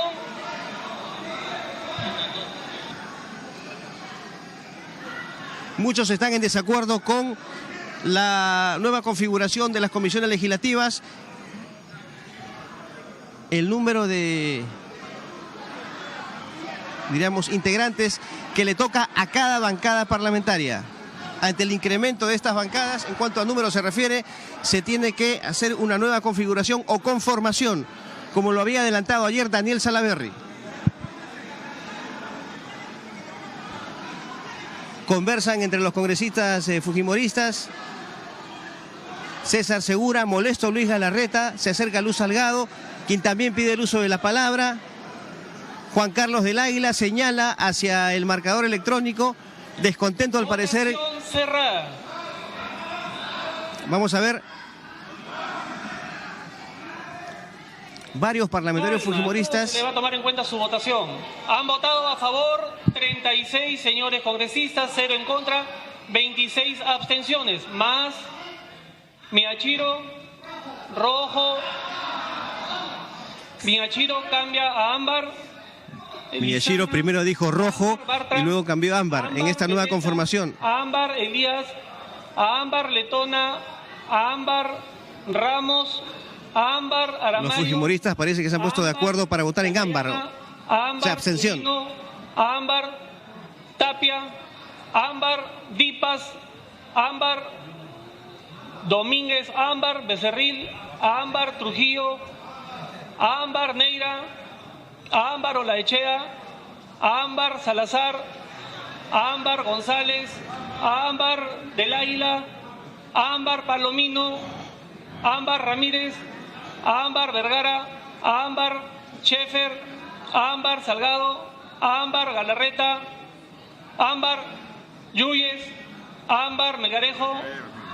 Muchos están en desacuerdo con la nueva configuración de las comisiones legislativas. El número de, diríamos, integrantes que le toca a cada bancada parlamentaria. Ante el incremento de estas bancadas, en cuanto a número se refiere, se tiene que hacer una nueva configuración o conformación, como lo había adelantado ayer Daniel Salaverry. Conversan entre los congresistas fujimoristas. César Segura, molesto Luis Galarreta, se acerca Luz Salgado, quien también pide el uso de la palabra. Juan Carlos del Águila señala hacia el marcador electrónico, descontento al parecer. Vamos a ver. Varios parlamentarios fujimoristas. Se le va a tomar en cuenta su votación. Han votado a favor 36 señores congresistas, 0 en contra, 26 abstenciones, más Miyashiro, rojo. Miyashiro cambia a ámbar. Miyashiro primero dijo rojo y luego cambió a ámbar en esta nueva conformación. A ámbar Elías, a ámbar Letona, a ámbar Ramos, a ámbar Aramayo. Los fujimoristas parece que se han puesto de acuerdo para votar en ámbar. O sea, abstención. A ámbar Tapia, a ámbar Dipas, a ámbar Domínguez, a ámbar Becerril, a ámbar Trujillo, a ámbar Neira, a ámbar Olaechea, a ámbar Salazar, a ámbar González, a ámbar del Águila, a ámbar Palomino, a ámbar Ramírez, a ámbar Vergara, a ámbar Schaefer, a ámbar Salgado, a ámbar Galarreta, a ámbar Yuyes, a ámbar Melgarejo,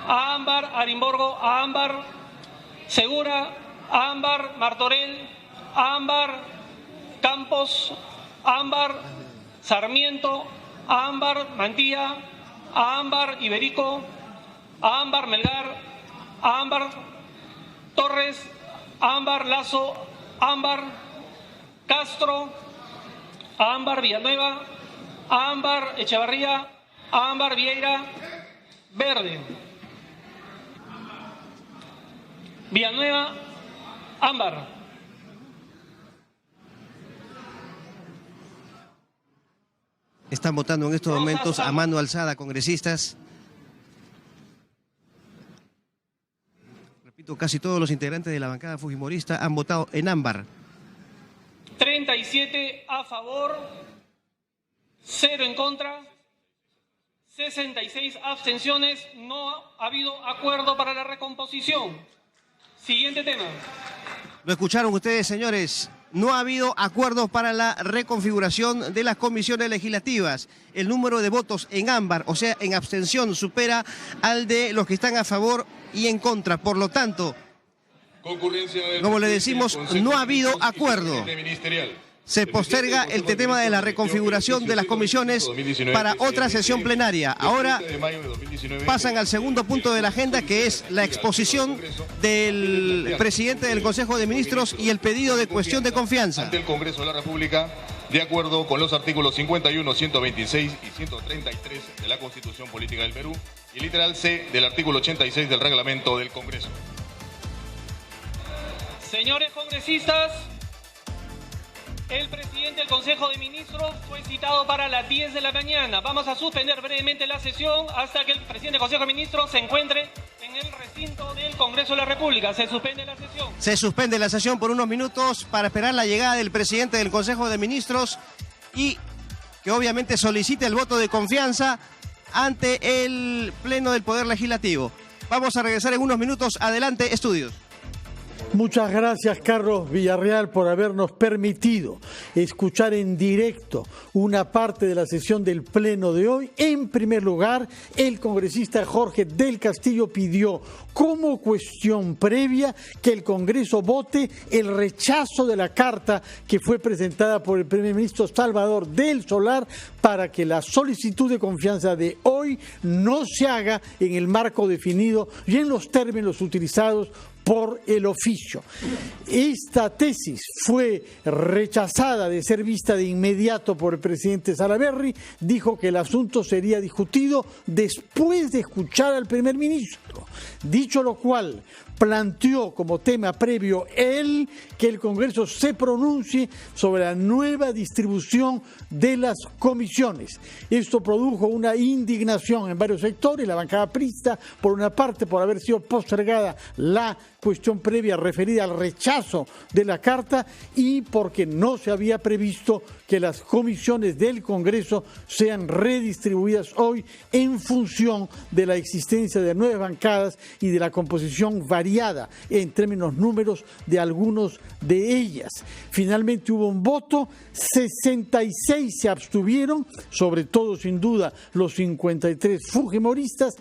a ámbar Arimborgo, a ámbar Segura, a ámbar Martorell, a ámbar Campos, a ámbar Sarmiento, a ámbar Mantilla, a ámbar Iberico, a ámbar Melgar, a ámbar Torres, a ámbar Lazo, a ámbar Castro, a ámbar Villanueva, a ámbar Echevarría, a ámbar Vieira, verde. Villanueva, ámbar. Están votando en estos momentos a mano alzada congresistas. Repito, casi todos los integrantes de la bancada fujimorista han votado en ámbar. 37 a favor, 0 en contra, 66 abstenciones. No ha habido acuerdo para la recomposición. Siguiente tema. Lo escucharon ustedes, señores. No ha habido acuerdo para la reconfiguración de las comisiones legislativas. El número de votos en ámbar, o sea, en abstención, supera al de los que están a favor y en contra. Por lo tanto, como le decimos, no ha habido acuerdo. Se posterga el tema de la reconfiguración de las comisiones para otra sesión plenaria. Ahora pasan al segundo punto de la agenda, que es la exposición del presidente del Consejo de Ministros y el pedido de cuestión de confianza. Ante el Congreso de la República, de acuerdo con los artículos 51, 126 y 133 de la Constitución Política del Perú y literal C del artículo 86 del reglamento del Congreso. Señores congresistas, el presidente del Consejo de Ministros fue citado para las 10 de la mañana. Vamos a suspender brevemente la sesión hasta que el presidente del Consejo de Ministros se encuentre en el recinto del Congreso de la República. Se suspende la sesión. Se suspende la sesión por unos minutos para esperar la llegada del presidente del Consejo de Ministros y que obviamente solicite el voto de confianza ante el Pleno del Poder Legislativo. Vamos a regresar en unos minutos. Adelante, estudios. Muchas gracias, Carlos Villarreal, por habernos permitido escuchar en directo una parte de la sesión del Pleno de hoy. En primer lugar, el congresista Jorge del Castillo pidió como cuestión previa que el Congreso vote el rechazo de la carta que fue presentada por el primer ministro Salvador del Solar para que la solicitud de confianza de hoy no se haga en el marco definido y en los términos utilizados por el oficio. Esta tesis fue rechazada de ser vista de inmediato por el presidente Salaverry. Dijo que el asunto sería discutido después de escuchar al primer ministro. Dicho lo cual, planteó como tema previo él que el Congreso se pronuncie sobre la nueva distribución de las comisiones. Esto produjo una indignación en varios sectores, la bancada aprista, por una parte, por haber sido postergada la cuestión previa referida al rechazo de la carta y porque no se había previsto que las comisiones del Congreso sean redistribuidas hoy en función de la existencia de nuevas bancadas y de la composición variada en términos números de algunos de ellas. Finalmente hubo un voto, 66 se abstuvieron, sobre todo sin duda los 53 fujimoristas,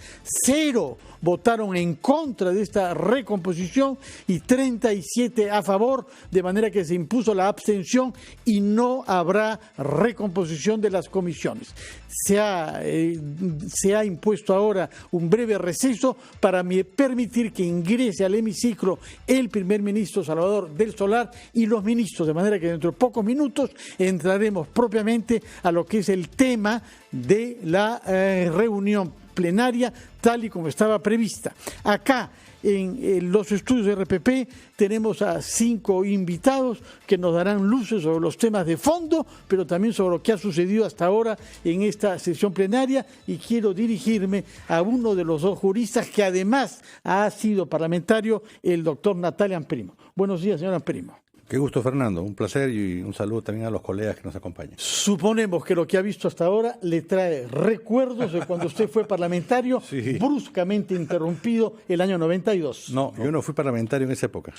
0 votaron en contra de esta recomposición y 37 a favor, de manera que se impuso la abstención y no habrá recomposición de las comisiones. Se ha impuesto ahora un breve receso para permitir que ingrese al hemiciclo el primer ministro Salvador del Solar y los ministros, de manera que dentro de pocos minutos entraremos propiamente a lo que es el tema de la reunión plenaria tal y como estaba prevista. Acá en los estudios de RPP tenemos a 5 invitados que nos darán luces sobre los temas de fondo, pero también sobre lo que ha sucedido hasta ahora en esta sesión plenaria, y quiero dirigirme a uno de los 2 juristas que además ha sido parlamentario, el doctor Natalio Amprimo. Buenos días, señor Amprimo. Qué gusto, Fernando. Un placer y un saludo también a los colegas que nos acompañan. Suponemos que lo que ha visto hasta ahora le trae recuerdos de cuando usted fue parlamentario, sí, bruscamente interrumpido el año 92. No, yo no fui parlamentario en esa época.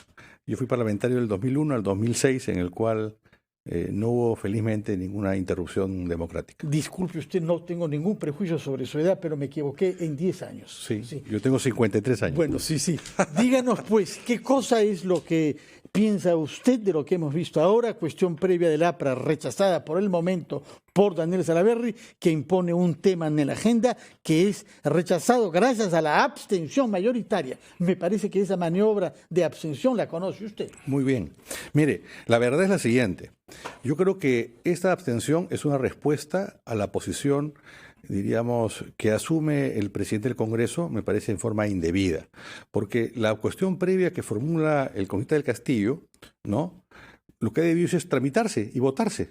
Yo fui parlamentario del 2001 al 2006, en el cual no hubo felizmente ninguna interrupción democrática. Disculpe usted, no tengo ningún prejuicio sobre su edad, pero me equivoqué en 10 años. Sí, sí. Yo tengo 53 años. Bueno, sí. Díganos pues, ¿qué cosa es lo que piensa usted de lo que hemos visto ahora? Cuestión previa del APRA rechazada por el momento por Daniel Salaverry, que impone un tema en la agenda que es rechazado gracias a la abstención mayoritaria. Me parece que esa maniobra de abstención la conoce usted. Muy bien. Mire, la verdad es la siguiente. Yo creo que esta abstención es una respuesta a la posición, diríamos, que asume el presidente del Congreso, me parece en forma indebida, porque la cuestión previa que formula el congresista del Castillo, ¿no?, lo que debió es tramitarse y votarse.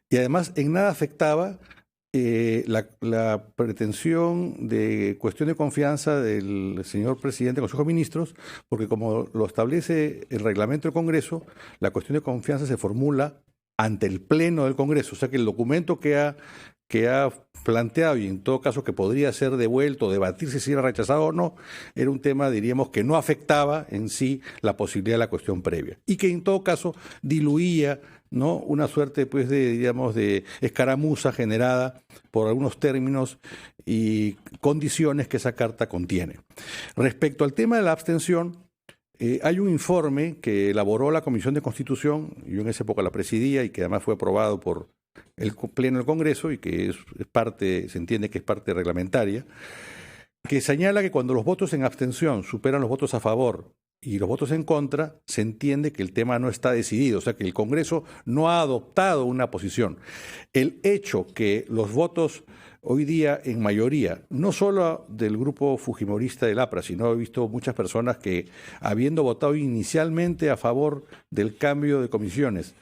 Y además en nada afectaba la pretensión de cuestión de confianza del señor presidente del Consejo de Ministros, porque como lo establece el reglamento del Congreso, la cuestión de confianza se formula ante el Pleno del Congreso. O sea que el documento que ha planteado, y en todo caso que podría ser devuelto, debatirse si era rechazado o no, era un tema, diríamos, que no afectaba en sí la posibilidad de la cuestión previa y que en todo caso diluía, ¿no?, una suerte pues de escaramuza generada por algunos términos y condiciones que esa carta contiene. Respecto al tema de la abstención, hay un informe que elaboró la Comisión de Constitución, yo en esa época la presidía y que además fue aprobado por el Pleno del Congreso y que es parte, se entiende que es parte reglamentaria, que señala que cuando los votos en abstención superan los votos a favor y los votos en contra, se entiende que el tema no está decidido, o sea que el Congreso no ha adoptado una posición. El hecho que los votos hoy día en mayoría, no solo del grupo fujimorista del APRA, sino he visto muchas personas que, habiendo votado inicialmente a favor del cambio de comisiones,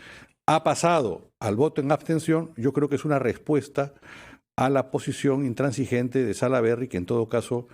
ha pasado al voto en abstención, yo creo que es una respuesta a la posición intransigente de Salaverry, que en todo caso,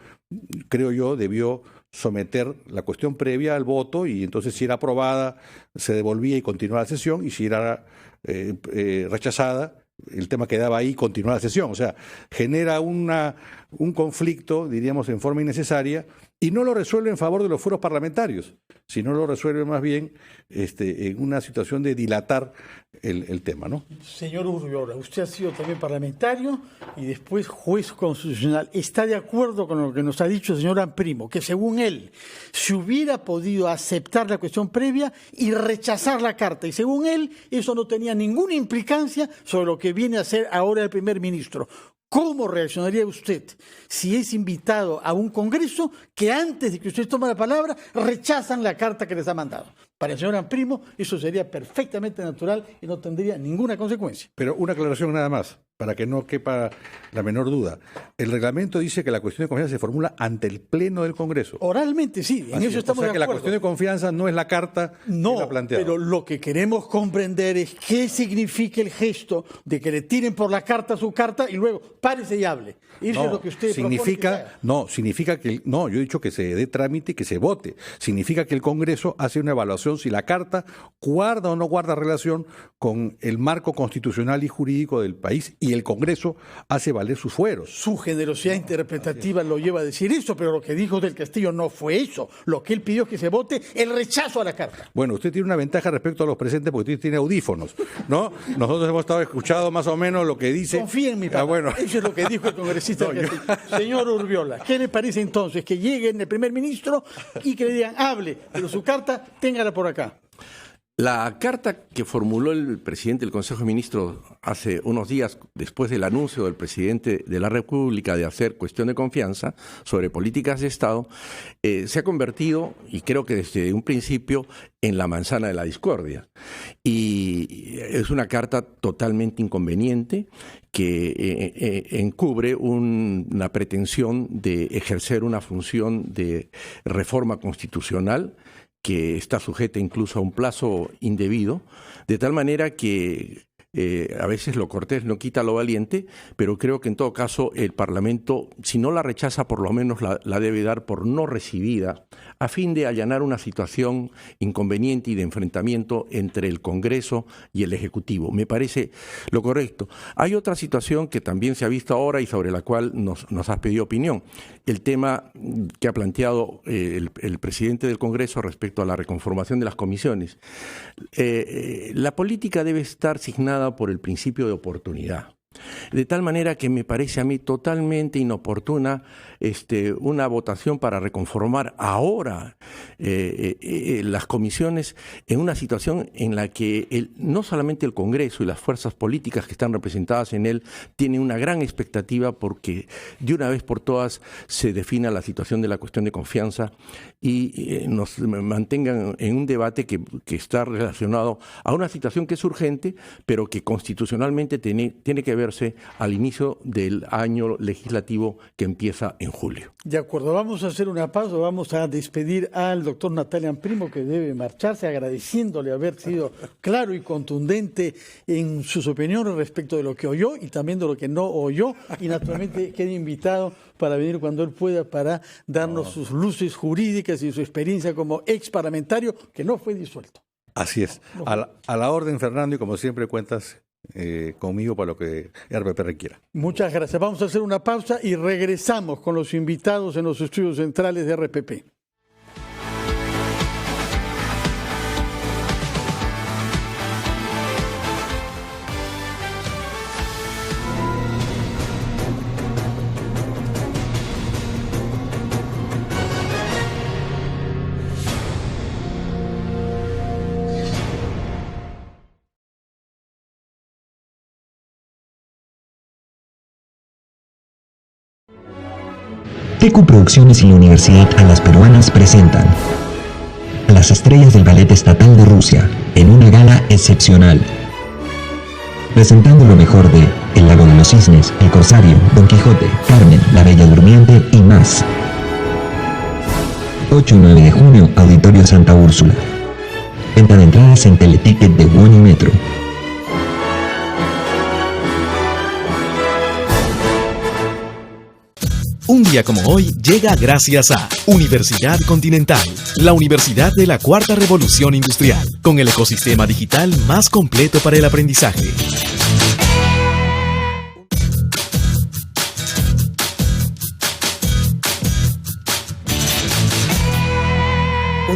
creo yo, debió someter la cuestión previa al voto y entonces si era aprobada se devolvía y continuaba la sesión, y si era rechazada, el tema quedaba ahí y continuaba la sesión. O sea, genera un conflicto, diríamos, en forma innecesaria, Y no lo resuelve en favor de los fueros parlamentarios, sino lo resuelve más bien en una situación de dilatar el tema, ¿no? Señor Urbiola, usted ha sido también parlamentario y después juez constitucional. ¿Está de acuerdo con lo que nos ha dicho el señor Amprimo, que según él se hubiera podido aceptar la cuestión previa y rechazar la carta? Y según él, eso no tenía ninguna implicancia sobre lo que viene a hacer ahora el primer ministro. ¿Cómo reaccionaría usted si es invitado a un congreso que antes de que usted tome la palabra rechazan la carta que les ha mandado? Para el señor Amprimo eso sería perfectamente natural y no tendría ninguna consecuencia. Pero una aclaración nada más, para que no quepa la menor duda. El reglamento dice que la cuestión de confianza se formula ante el Pleno del Congreso. Oralmente sí, en eso estamos de acuerdo. O sea que la cuestión de confianza no es la carta que la plantea. Pero lo que queremos comprender es qué significa el gesto de que le tiren por la carta su carta y luego párese y hable. Eso es lo que usted significa, significa que yo he dicho que se dé trámite y que se vote. Significa que el Congreso hace una evaluación si la carta guarda o no guarda relación con el marco constitucional y jurídico del país, y el Congreso hace valer sus fueros. Su generosidad interpretativa lo lleva a decir eso, pero lo que dijo del Castillo no fue eso. Lo que él pidió es que se vote el rechazo a la carta. Bueno, usted tiene una ventaja respecto a los presentes porque usted tiene audífonos, ¿no? Nosotros hemos estado escuchando más o menos lo que dice. Confía en mi papá. Bueno. Eso es lo que dijo el congresista del Castillo. Señor Urbiola, ¿qué le parece entonces que llegue el primer ministro y que le digan hable, pero su carta téngala por acá? La carta que formuló el presidente del Consejo de Ministros hace unos días, después del anuncio del presidente de la República de hacer cuestión de confianza sobre políticas de Estado, se ha convertido, y creo que desde un principio, en la manzana de la discordia. Y es una carta totalmente inconveniente que encubre una pretensión de ejercer una función de reforma constitucional que está sujeta incluso a un plazo indebido, de tal manera que a veces lo cortés no quita lo valiente, pero creo que en todo caso el Parlamento, si no la rechaza, por lo menos la debe dar por no recibida, a fin de allanar una situación inconveniente y de enfrentamiento entre el Congreso y el Ejecutivo. Me parece lo correcto. Hay otra situación que también se ha visto ahora y sobre la cual nos has pedido opinión. El tema que ha planteado el presidente del Congreso respecto a la reconformación de las comisiones. La política debe estar signada por el principio de oportunidad. De tal manera que me parece a mí totalmente inoportuna una votación para reconformar ahora las comisiones en una situación en la que no solamente el Congreso y las fuerzas políticas que están representadas en él tienen una gran expectativa porque de una vez por todas se defina la situación de la cuestión de confianza y nos mantengan en un debate que está relacionado a una situación que es urgente, pero que constitucionalmente tiene que verse al inicio del año legislativo que empieza en julio. De acuerdo, vamos a hacer una pausa, vamos a despedir al doctor Natalio Amprimo, que debe marcharse, agradeciéndole haber sido claro y contundente en sus opiniones respecto de lo que oyó y también de lo que no oyó, y naturalmente queda invitado para venir cuando él pueda para darnos sus luces jurídicas y su experiencia como ex parlamentario que no fue disuelto. Así es, a la orden, Fernando, y como siempre cuentas conmigo para lo que RPP requiera. Muchas gracias. Vamos a hacer una pausa y regresamos con los invitados en los estudios centrales de RPP. TQ Producciones y la Universidad a las Peruanas presentan a las estrellas del Ballet Estatal de Rusia en una gala excepcional, presentando lo mejor de El Lago de los Cisnes, El Corsario, Don Quijote, Carmen, La Bella Durmiente y más. 8 y 9 de junio, Auditorio Santa Úrsula. Venta de entradas en Teleticket de Won y Metro. Un día como hoy llega gracias a Universidad Continental, la universidad de la Cuarta Revolución Industrial, con el ecosistema digital más completo para el aprendizaje.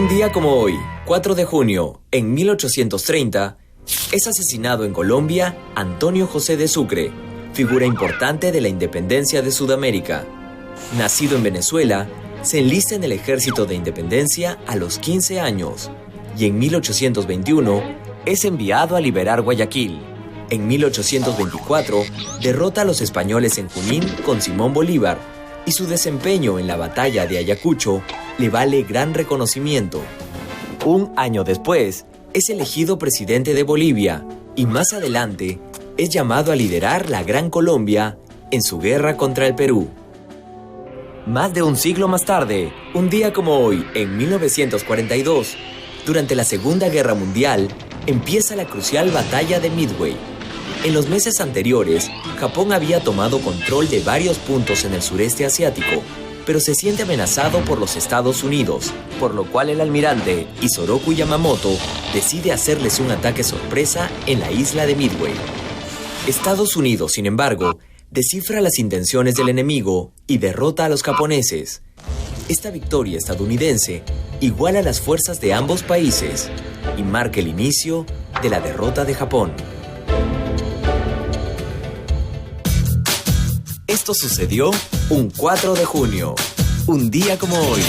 Un día como hoy, 4 de junio, en 1830, es asesinado en Colombia Antonio José de Sucre, figura importante de la independencia de Sudamérica. Nacido en Venezuela, se enlista en el Ejército de Independencia a los 15 años y en 1821 es enviado a liberar Guayaquil. En 1824 derrota a los españoles en Junín con Simón Bolívar y su desempeño en la batalla de Ayacucho le vale gran reconocimiento. Un año después, es elegido presidente de Bolivia y más adelante es llamado a liderar la Gran Colombia en su guerra contra el Perú. Más de un siglo más tarde, un día como hoy, en 1942, durante la Segunda Guerra Mundial, empieza la crucial batalla de Midway. En los meses anteriores, Japón había tomado control de varios puntos en el sureste asiático, pero se siente amenazado por los Estados Unidos, por lo cual el almirante Isoroku Yamamoto decide hacerles un ataque sorpresa en la isla de Midway. Estados Unidos, sin embargo, descifra las intenciones del enemigo y derrota a los japoneses. Esta victoria estadounidense iguala las fuerzas de ambos países y marca el inicio de la derrota de Japón. Esto sucedió un 4 de junio, un día como hoy.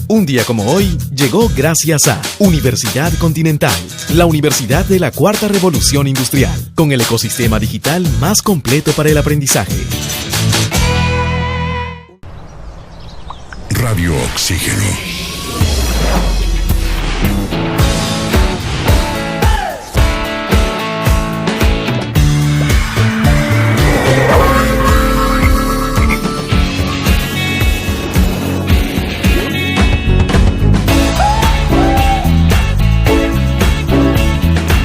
Un día como hoy llegó gracias a Universidad Continental, la universidad de la Cuarta Revolución Industrial, con el ecosistema digital más completo para el aprendizaje. Radio Oxígeno.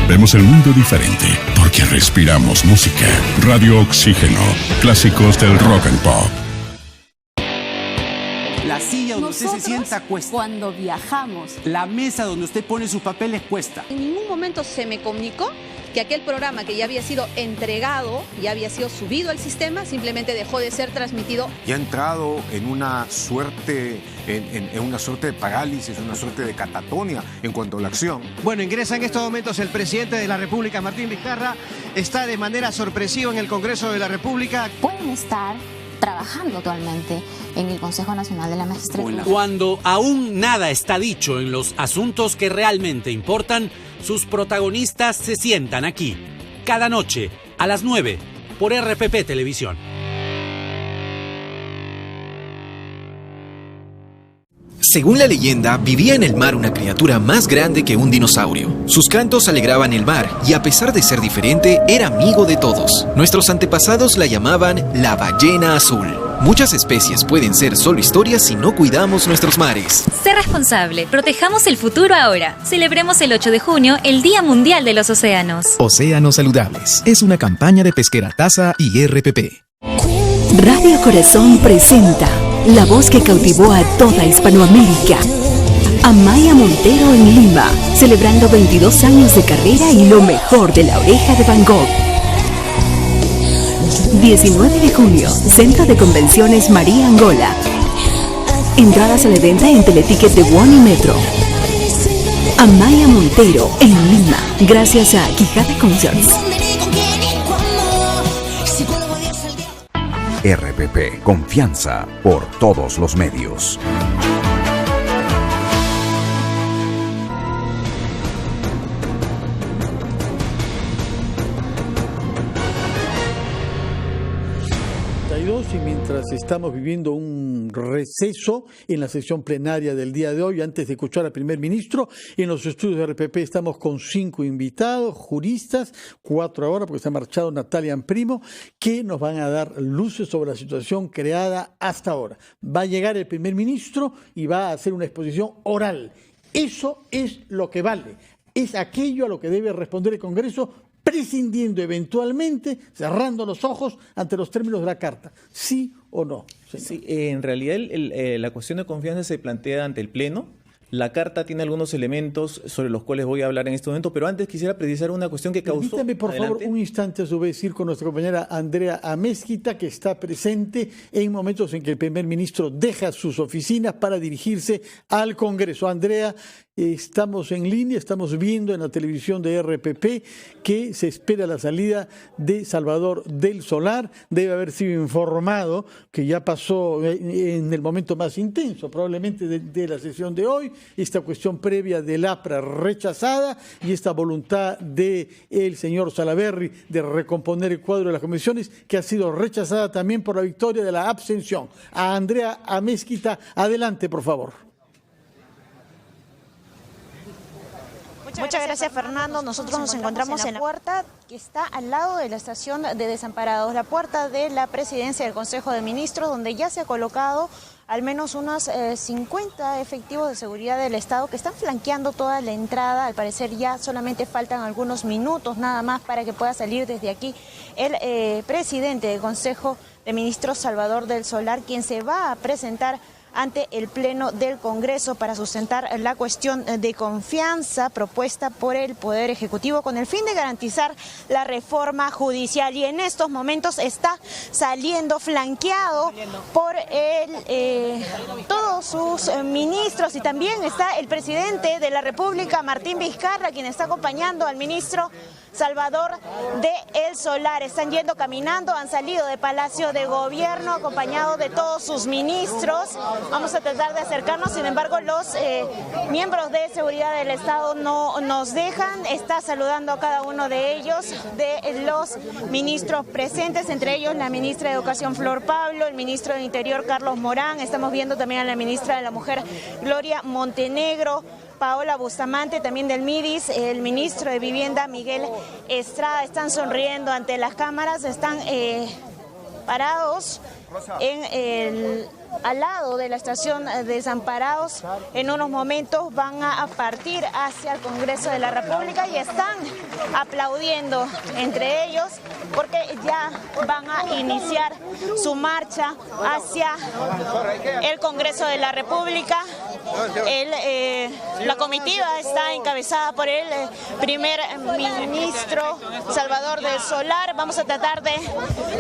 Vemos el mundo diferente porque respiramos música. Radio Oxígeno, clásicos del rock and pop. La silla donde usted se sienta cuesta. Cuando viajamos. La mesa donde usted pone sus papeles cuesta. En ningún momento se me comunicó que aquel programa que ya había sido entregado, ya había sido subido al sistema, simplemente dejó de ser transmitido. Y ha entrado en una suerte, en una suerte de parálisis, una suerte de catatonia en cuanto a la acción. Bueno, ingresa en estos momentos el presidente de la República, Martín Vizcarra, está de manera sorpresiva en el Congreso de la República. Pueden estar trabajando actualmente en el Consejo Nacional de la Magistratura. Cuando aún nada está dicho en los asuntos que realmente importan, sus protagonistas se sientan aquí, cada noche, a las 9, por RPP Televisión. Según la leyenda, vivía en el mar una criatura más grande que un dinosaurio. Sus cantos alegraban el mar y a pesar de ser diferente, era amigo de todos. Nuestros antepasados la llamaban la ballena azul. Muchas especies pueden ser solo historias si no cuidamos nuestros mares. Sé responsable, protejamos el futuro ahora. Celebremos el 8 de junio, el Día Mundial de los Océanos. Océanos Saludables es una campaña de Pesquera Taza y RPP. Radio Corazón presenta la voz que cautivó a toda Hispanoamérica. Amaya Montero en Lima, celebrando 22 años de carrera y lo mejor de La Oreja de Van Gogh. 19 de junio, Centro de Convenciones María Angola. Entradas a la venta en Teleticket de One y Metro. Amaya Montero en Lima, gracias a Quijada Concerts. RPP, confianza por todos los medios. Y mientras estamos viviendo un receso en la sesión plenaria del día de hoy, antes de escuchar al primer ministro, en los estudios de RPP estamos con 5 invitados, juristas, 4 ahora porque se ha marchado Natalia Primo, que nos van a dar luces sobre la situación creada hasta ahora. Va a llegar el primer ministro y va a hacer una exposición oral. Eso es lo que vale, es aquello a lo que debe responder el Congreso, prescindiendo eventualmente, cerrando los ojos ante los términos de la Carta. ¿Sí o no, señor? Sí, en realidad la cuestión de confianza se plantea ante el Pleno. La carta tiene algunos elementos sobre los cuales voy a hablar en este momento, pero antes quisiera precisar una cuestión que causó... Permítame, por favor, un instante a su vez ir con nuestra compañera Andrea Amezquita, que está presente en momentos en que el primer ministro deja sus oficinas para dirigirse al Congreso. Andrea, estamos en línea, estamos viendo en la televisión de RPP que se espera la salida de Salvador del Solar. Debe haber sido informado que ya pasó en el momento más intenso, probablemente de la sesión de hoy, esta cuestión previa del APRA rechazada y esta voluntad del señor Salaverry de recomponer el cuadro de las comisiones, que ha sido rechazada también por la victoria de la abstención. A Andrea Amezquita, adelante, por favor. Muchas gracias, Fernando. Nosotros nos encontramos en la puerta que está al lado de la estación de Desamparados, la puerta de la presidencia del Consejo de Ministros, donde ya se ha colocado al menos unos 50 efectivos de seguridad del Estado que están flanqueando toda la entrada. Al parecer ya solamente faltan algunos minutos nada más para que pueda salir desde aquí el presidente del Consejo de Ministros, Salvador del Solar, quien se va a presentar ante el Pleno del Congreso para sustentar la cuestión de confianza propuesta por el Poder Ejecutivo con el fin de garantizar la reforma judicial. Y en estos momentos está saliendo flanqueado por todos sus ministros, y también está el presidente de la República, Martín Vizcarra, quien está acompañando al ministro Salvador del Solar. Están yendo caminando, han salido de Palacio de Gobierno acompañados de todos sus ministros. Vamos a tratar de acercarnos, sin embargo los miembros de seguridad del Estado no nos dejan. Está saludando a cada uno de ellos, de los ministros presentes, entre ellos la ministra de Educación Flor Pablo, el ministro del Interior Carlos Morán. Estamos viendo también a la ministra de la Mujer Gloria Montenegro, Paola Bustamante, también del MIDIS, el ministro de Vivienda Miguel Estrada. Están sonriendo ante las cámaras, están parados al lado de la estación de Desamparados. En unos momentos van a partir hacia el Congreso de la República y están aplaudiendo entre ellos porque ya van a iniciar su marcha hacia el Congreso de la República. La comitiva está encabezada por el primer ministro Salvador del Solar. Vamos a tratar de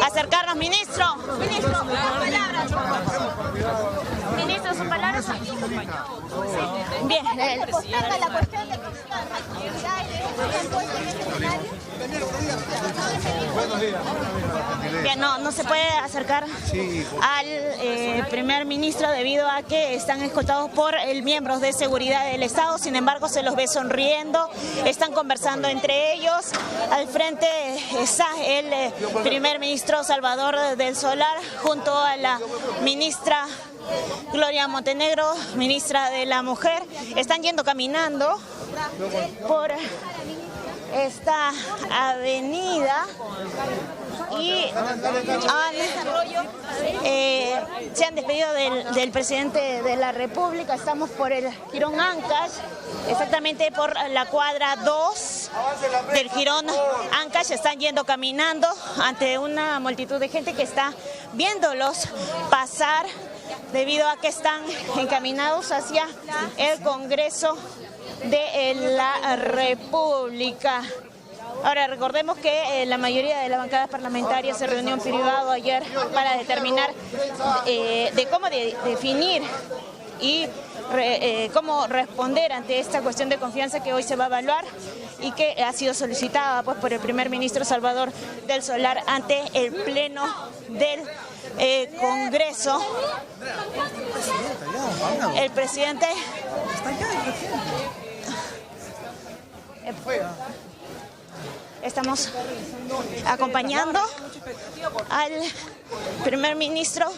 acercarnos. Ministro, Ministro, su palabra. Bien, la cuestión de bien, no se puede acercar al primer ministro debido a que están escoltados por miembros de seguridad del Estado. Sin embargo, se los ve sonriendo, están conversando entre ellos. Al frente está el primer ministro Salvador del Solar junto a la ministra Gloria Montenegro, ministra de la Mujer. Están yendo caminando por esta avenida y se han despedido del presidente de la República. Estamos por el Jirón Ancash, exactamente por la cuadra 2 del Jirón Ancash. Están yendo caminando ante una multitud de gente que está viéndolos pasar debido a que están encaminados hacia el Congreso de la República. Ahora, recordemos que la mayoría de las bancadas parlamentarias se reunió en privado ayer para determinar de cómo definir y cómo responder ante esta cuestión de confianza que hoy se va a evaluar y que ha sido solicitada pues, por el primer ministro Salvador del Solar ante el Pleno del Congreso. El presidente estamos acompañando al primer ministro,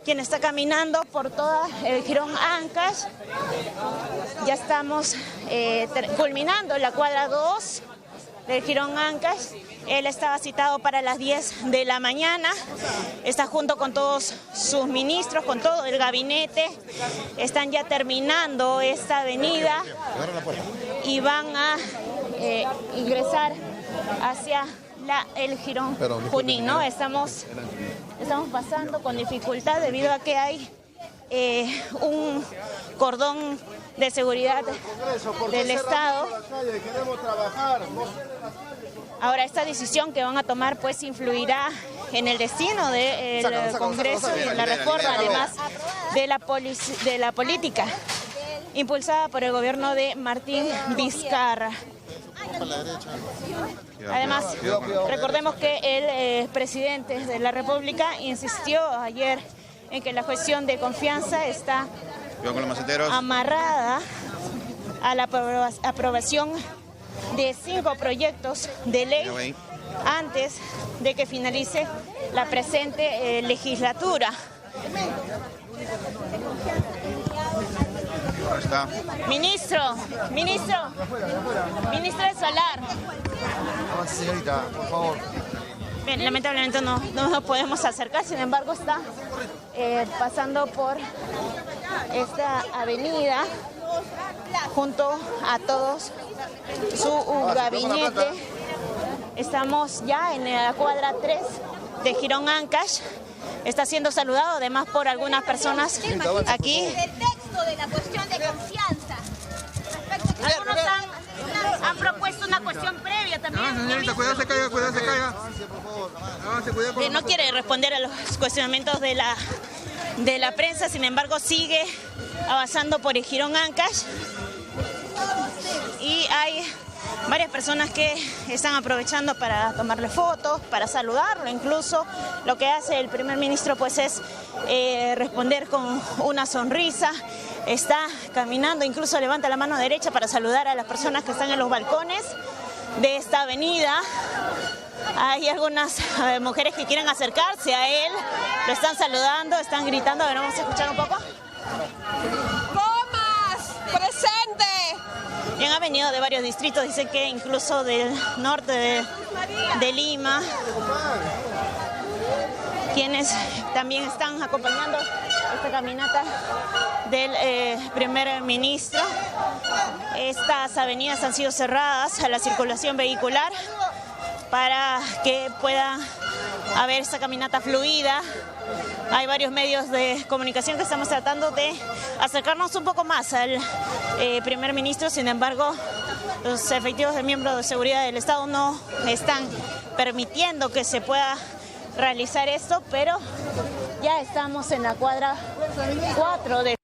quien está caminando por todo el Jirón Ancash. Ya estamos culminando la cuadra 2 del Jirón Ancash. Él estaba citado para las 10 de la mañana, está junto con todos sus ministros, con todo el gabinete. Están ya terminando esta avenida y van a ingresar hacia el Jirón Junín, ¿no? Estamos pasando con dificultad debido a que hay un cordón de Seguridad del Estado. Ahora, esta decisión que van a tomar pues influirá en el destino del Congreso y en la reforma, además de la política impulsada por el gobierno de Martín Vizcarra. Además, recordemos que el presidente de la República insistió ayer en que la cuestión de confianza está amarrada a la aprobación de 5 proyectos de ley antes de que finalice la presente legislatura. Ministro del Solar. Señorita, por favor. Bien, lamentablemente no nos podemos acercar, sin embargo está pasando por esta avenida junto a todos su gabinete. Estamos ya en la cuadra 3 de Girón Ancash. Está siendo saludado además por algunas personas aquí. De la cuestión de confianza. Algunos han propuesto una cuestión previa también. Señorita, cuidado se caiga, cuidado se caiga. No quiere responder a los cuestionamientos de la prensa, sin embargo sigue avanzando por el Girón Ancash. Y hay varias personas que están aprovechando para tomarle fotos, para saludarlo. Incluso lo que hace el primer ministro pues es responder con una sonrisa. Está caminando, incluso levanta la mano derecha para saludar a las personas que están en los balcones de esta avenida. Hay algunas mujeres que quieren acercarse a él, lo están saludando, están gritando. A ver, vamos a escuchar un poco. ¡Comas! ¡Presente! Bien, han venido de varios distritos, dicen que incluso del norte de Lima, quienes también están acompañando esta caminata del primer ministro. Estas avenidas han sido cerradas a la circulación vehicular para que pueda haber esta caminata fluida. Hay varios medios de comunicación que estamos tratando de acercarnos un poco más al primer ministro. Sin embargo, los efectivos de miembros de seguridad del Estado no están permitiendo que se pueda realizar esto, pero ya estamos en la cuadra 4 de...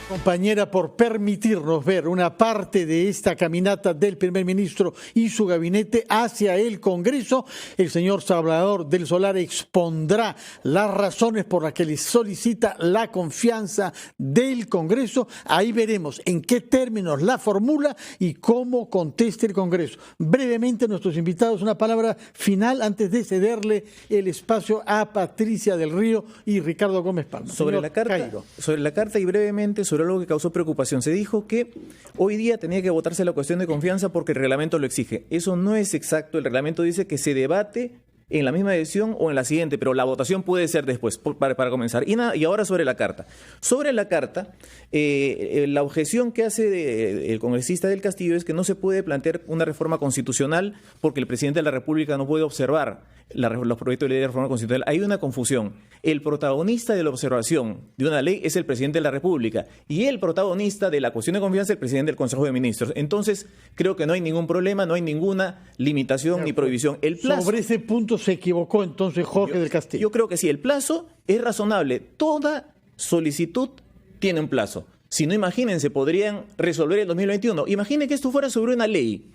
Compañera, por permitirnos ver una parte de esta caminata del primer ministro y su gabinete hacia el Congreso. El señor Salvador del Solar expondrá las razones por las que le solicita la confianza del Congreso. Ahí veremos en qué términos la formula y cómo conteste el Congreso. Brevemente, nuestros invitados, una palabra final antes de cederle el espacio a Patricia del Río y Ricardo Gómez Palma. Sobre la carta y brevemente sobre algo que causó preocupación. Se dijo que hoy día tenía que votarse la cuestión de confianza porque el reglamento lo exige. Eso no es exacto. El reglamento dice que se debate en la misma edición o en la siguiente, pero la votación puede ser después, para comenzar. Y ahora sobre la carta. Sobre la carta, la objeción que hace el congresista del Castillo es que no se puede plantear una reforma constitucional porque el presidente de la República no puede observar los proyectos de ley de reforma constitucional. Hay una confusión. El protagonista de la observación de una ley es el presidente de la República y el protagonista de la cuestión de confianza es el presidente del Consejo de Ministros. Entonces, creo que no hay ningún problema, no hay ninguna limitación ni prohibición. El plazo, sobre ese punto se equivocó entonces Jorge del Castillo. Yo creo que sí, el plazo es razonable. Toda solicitud tiene un plazo. Si no, imagínense, podrían resolver en 2021. Imaginen que esto fuera sobre una ley.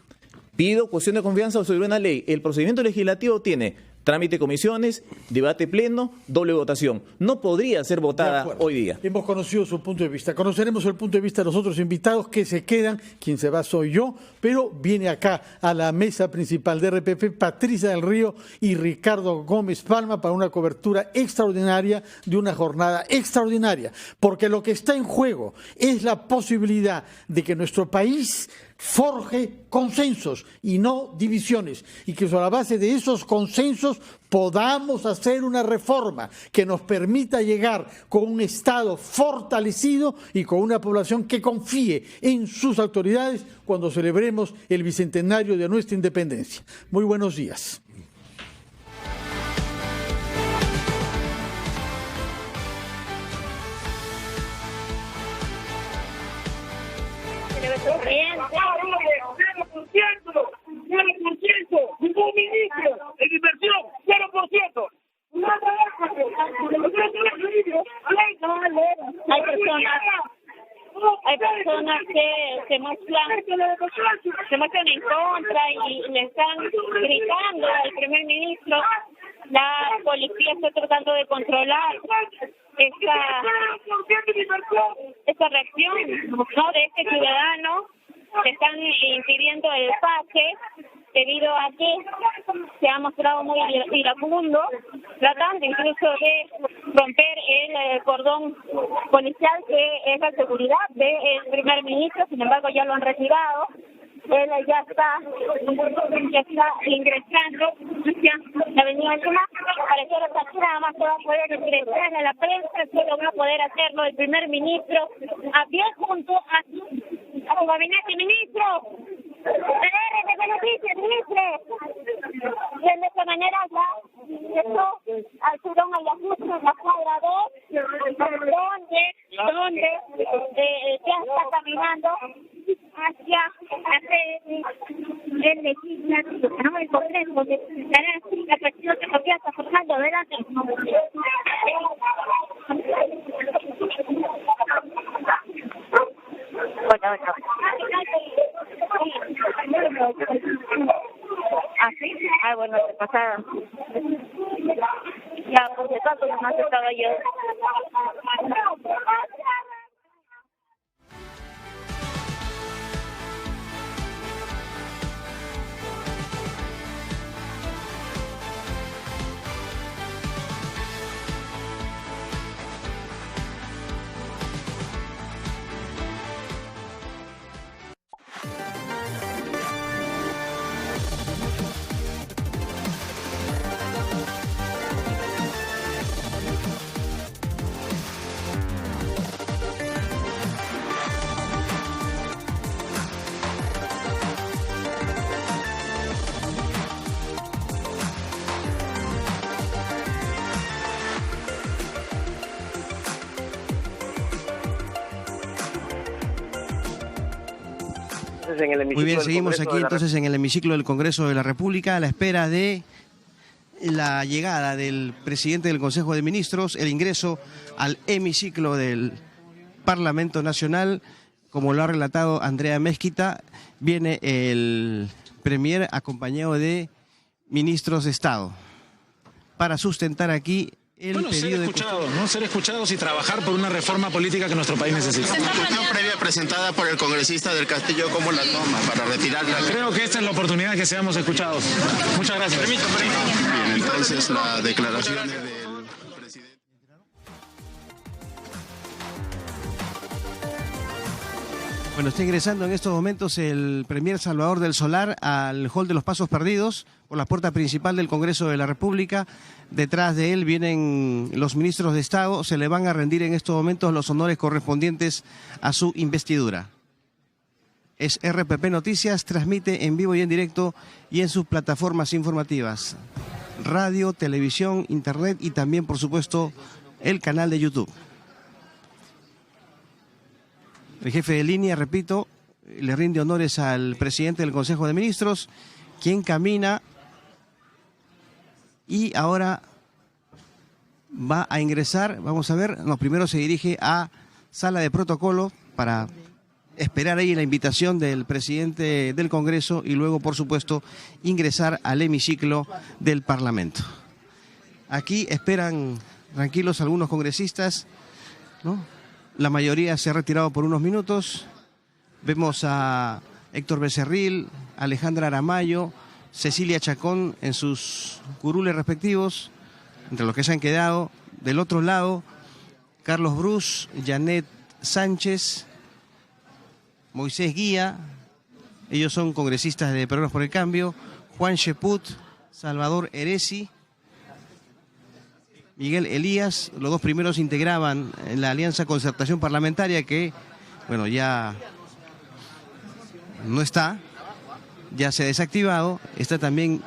Pido cuestión de confianza sobre una ley. El procedimiento legislativo tiene trámite de comisiones, debate pleno, doble votación. No podría ser votada hoy día. Hemos conocido su punto de vista. Conoceremos el punto de vista de los otros invitados que se quedan. Quien se va soy yo, pero viene acá a la mesa principal de RPP Patricia del Río y Ricardo Gómez Palma para una cobertura extraordinaria de una jornada extraordinaria. Porque lo que está en juego es la posibilidad de que nuestro país forje consensos y no divisiones, y que sobre la base de esos consensos podamos hacer una reforma que nos permita llegar con un Estado fortalecido y con una población que confíe en sus autoridades cuando celebremos el bicentenario de nuestra independencia. Muy buenos días. nuestro presidente. 0%, ningún ministro en inversión, 0%. Hay personas que se muestran en contra y le están gritando al primer ministro. La policía está tratando de controlar esta reacción, ¿no?, de este ciudadano. Le están impidiendo el pase debido a que se ha mostrado muy iracundo, tratando incluso de romper el cordón policial que es la seguridad del primer ministro. Sin embargo, ya lo han retirado. Él ya está ingresando hacia la avenida Lima. Pareciera que aquí nada más se va a poder ingresar a la prensa, solo va a poder hacerlo el primer ministro a pie junto a su gabinete. Ministro, de noticias, ministro. De esta manera ya llegó al Surón Ayacucho, en la cuadra 2, donde ya está caminando hacia el legislativo, ¿no?, el Congreso, donde estará la cuestión de confianza. Fernando, adelante. ¿Así? Ah, bueno, se pasaron. Ya, por si acaso, nomás estaba yo. Muy bien, seguimos aquí entonces en el hemiciclo del Congreso de la República a la espera de la llegada del presidente del Consejo de Ministros, el ingreso al hemiciclo del Parlamento Nacional. Como lo ha relatado Andrea Mezquita, viene el premier acompañado de ministros de Estado para sustentar aquí el pedido ser escuchados y trabajar por una reforma política que nuestro país necesita. La cuestión previa presentada por el congresista del Castillo, ¿cómo la toma para retirarla? Creo que esta es la oportunidad que seamos escuchados. Muchas gracias. Bien, entonces la declaración del presidente. Bueno, está ingresando en estos momentos el premier Salvador del Solar al hall de los Pasos Perdidos por la puerta principal del Congreso de la República. Detrás de él vienen los ministros de Estado. Se le van a rendir en estos momentos los honores correspondientes a su investidura. Es RPP Noticias, transmite en vivo y en directo y en sus plataformas informativas. Radio, televisión, internet y también, por supuesto, el canal de YouTube. El jefe de línea, repito, le rinde honores al presidente del Consejo de Ministros, quien camina y ahora va a ingresar. Vamos a ver, no, primero se dirige a sala de protocolo para esperar ahí la invitación del presidente del Congreso y luego, por supuesto, ingresar al hemiciclo del Parlamento. Aquí esperan tranquilos algunos congresistas, ¿no? La mayoría se ha retirado por unos minutos. Vemos a Héctor Becerril, Alejandra Aramayo, Cecilia Chacón en sus curules respectivos, entre los que se han quedado. Del otro lado, Carlos Brus, Janet Sánchez, Moisés Guía, ellos son congresistas de Peruanos por el Cambio, Juan Cheput, Salvador Eresi, Miguel Elías. Los dos primeros integraban la Alianza Concertación Parlamentaria que, bueno, ya no está, ya se ha desactivado. Está también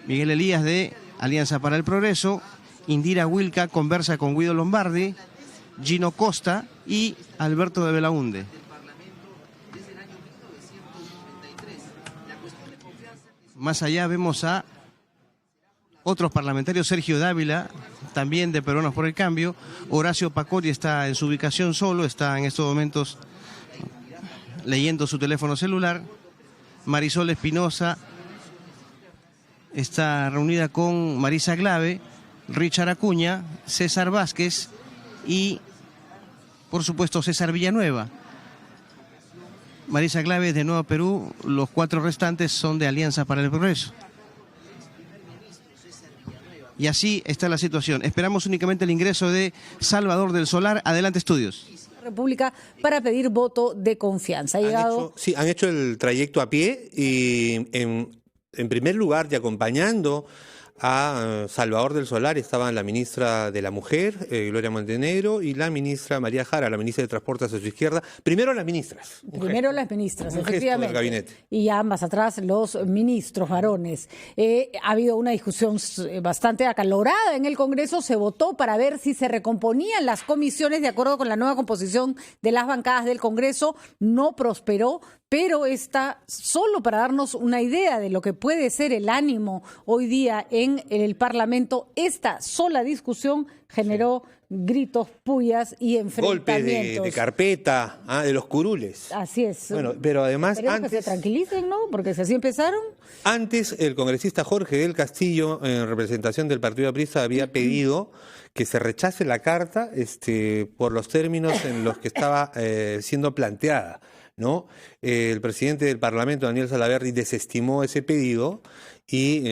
Miguel Elías de Alianza para el Progreso. Indira Wilca conversa con Guido Lombardi. Gino Costa y Alberto de Belaunde. Más allá vemos a otros parlamentarios, Sergio Dávila, también de Peruanos por el Cambio. Horacio Pacori está en su ubicación solo, está en estos momentos leyendo su teléfono celular. Marisol Espinosa está reunida con Marisa Glave, Richard Acuña, César Vázquez y, por supuesto, César Villanueva. Marisa Glave es de Nuevo Perú, los 4 restantes son de Alianza para el Progreso. Y así está la situación. Esperamos únicamente el ingreso de Salvador del Solar. Adelante, estudios. República para pedir voto de confianza. Han hecho el trayecto a pie y en primer lugar, y acompañando a Salvador del Solar, estaban la ministra de la Mujer, Gloria Montenegro, y la ministra María Jara, la ministra de Transportes a su izquierda. Primero las ministras. Primero las ministras, efectivamente. Del gabinete. Y ya más atrás los ministros varones. Ha habido una discusión bastante acalorada en el Congreso. Se votó para ver si se recomponían las comisiones de acuerdo con la nueva composición de las bancadas del Congreso. No prosperó, pero está solo para darnos una idea de lo que puede ser el ánimo hoy día en el Parlamento. Esta sola discusión generó gritos, pullas y enfrentamientos. Golpes de carpeta, de los curules. Así es. Bueno, pero además antes, que se tranquilicen, ¿no? Porque si así empezaron. Antes, el congresista Jorge del Castillo, en representación del Partido Aprista, había pedido que se rechace la carta por los términos en los que estaba siendo planteada, ¿no? El presidente del Parlamento, Daniel Salaverry, desestimó ese pedido y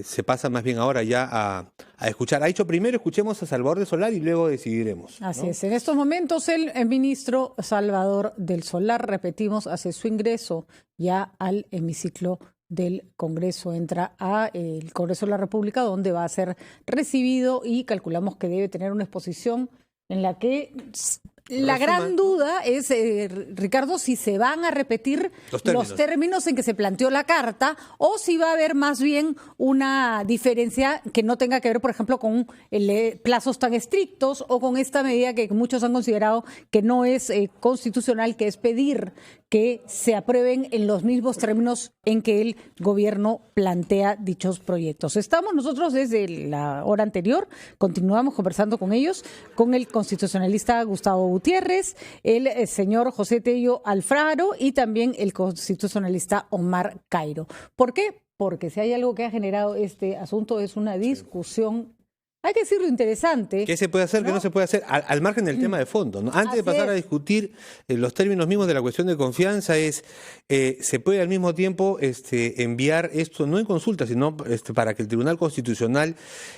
se pasa más bien ahora ya a escuchar. Ha dicho primero escuchemos a Salvador del Solar y luego decidiremos, ¿no? Así es. En estos momentos el ministro Salvador del Solar, repetimos, hace su ingreso ya al hemiciclo del Congreso, entra a el Congreso de la República, donde va a ser recibido y calculamos que debe tener una exposición en la que la gran duda es, Ricardo, si se van a repetir los términos en que se planteó la carta o si va a haber más bien una diferencia que no tenga que ver, por ejemplo, con plazos tan estrictos o con esta medida que muchos han considerado que no es constitucional, que es pedir que se aprueben en los mismos términos en que el gobierno plantea dichos proyectos. Estamos nosotros desde la hora anterior, continuamos conversando con ellos, con el constitucionalista Gustavo Gutiérrez, el señor José Tello Alfaro y también el constitucionalista Omar Cairo. ¿Por qué? Porque si hay algo que ha generado este asunto es una discusión, hay que decirlo, interesante. ¿Qué se puede hacer, qué no se puede hacer? Al margen del tema de fondo, ¿no? Antes de pasar a discutir los términos mismos de la cuestión de confianza, se puede al mismo tiempo enviar esto, no en consulta, sino para que el Tribunal Constitucional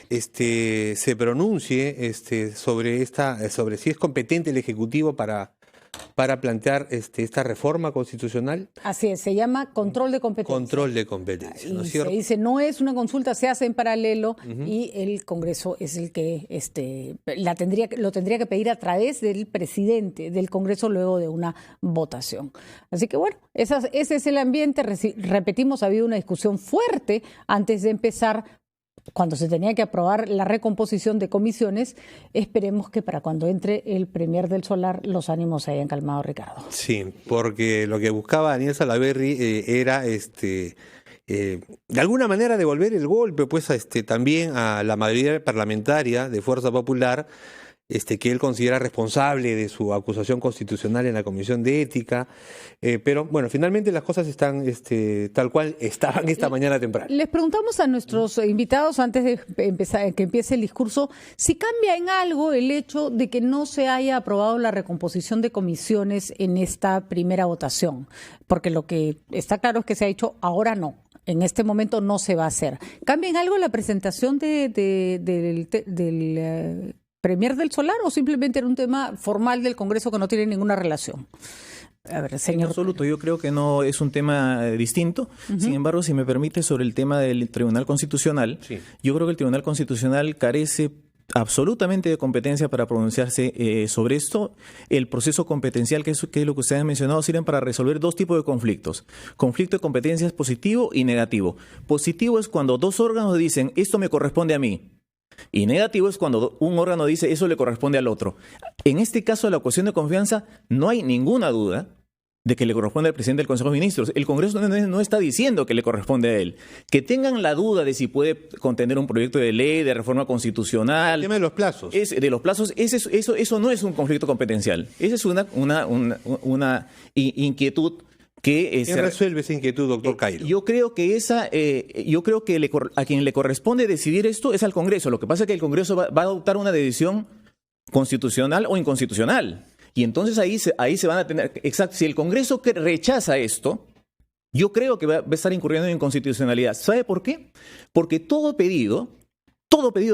se pronuncie sobre si es competente el Ejecutivo para plantear esta reforma constitucional. Así es, se llama control de competencia. Control de competencia, ¿no es cierto? Se dice, no es una consulta, se hace en paralelo y el Congreso es el que lo tendría que pedir a través del presidente del Congreso luego de una votación. Así que bueno, ese es el ambiente. Repetimos, ha habido una discusión fuerte antes de empezar, cuando se tenía que aprobar la recomposición de comisiones. Esperemos que para cuando entre el premier del Solar los ánimos se hayan calmado, Ricardo. Sí, porque lo que buscaba Daniel Salaverry era de alguna manera devolver el golpe pues también a la mayoría parlamentaria de Fuerza Popular, que él considera responsable de su acusación constitucional en la Comisión de Ética, pero bueno, finalmente las cosas están tal cual estaban esta mañana temprano. Les preguntamos a nuestros invitados antes de que empiece el discurso, si cambia en algo el hecho de que no se haya aprobado la recomposición de comisiones en esta primera votación, porque lo que está claro es que se ha hecho, ahora no. En este momento no se va a hacer. ¿Cambia en algo la presentación del premier del Solar o simplemente era un tema formal del Congreso que no tiene ninguna relación? A ver, señor. En absoluto, yo creo que no es un tema distinto. Sin embargo, si me permite, sobre el tema del Tribunal Constitucional, yo creo que el Tribunal Constitucional carece absolutamente de competencia para pronunciarse sobre esto. El proceso competencial, que es lo que ustedes han mencionado, sirven para resolver dos tipos de conflictos. Conflicto de competencias positivo y negativo. Positivo es cuando dos órganos dicen, esto me corresponde a mí. Y negativo es cuando un órgano dice eso le corresponde al otro. En este caso, la cuestión de confianza, no hay ninguna duda de que le corresponde al presidente del Consejo de Ministros. El Congreso no está diciendo que le corresponde a él. Que tengan la duda de si puede contener un proyecto de ley, de reforma constitucional. El tema de los plazos. De los plazos, eso no es un conflicto competencial. Esa es una inquietud que... ¿Quién resuelve esa inquietud, doctor Cairo? Yo creo que a quien le corresponde decidir esto es al Congreso. Lo que pasa es que el Congreso va a adoptar una decisión constitucional o inconstitucional. Y entonces ahí se van a tener... Exacto, si el Congreso rechaza esto, yo creo que va a estar incurriendo en inconstitucionalidad. ¿Sabe por qué? Porque todo pedido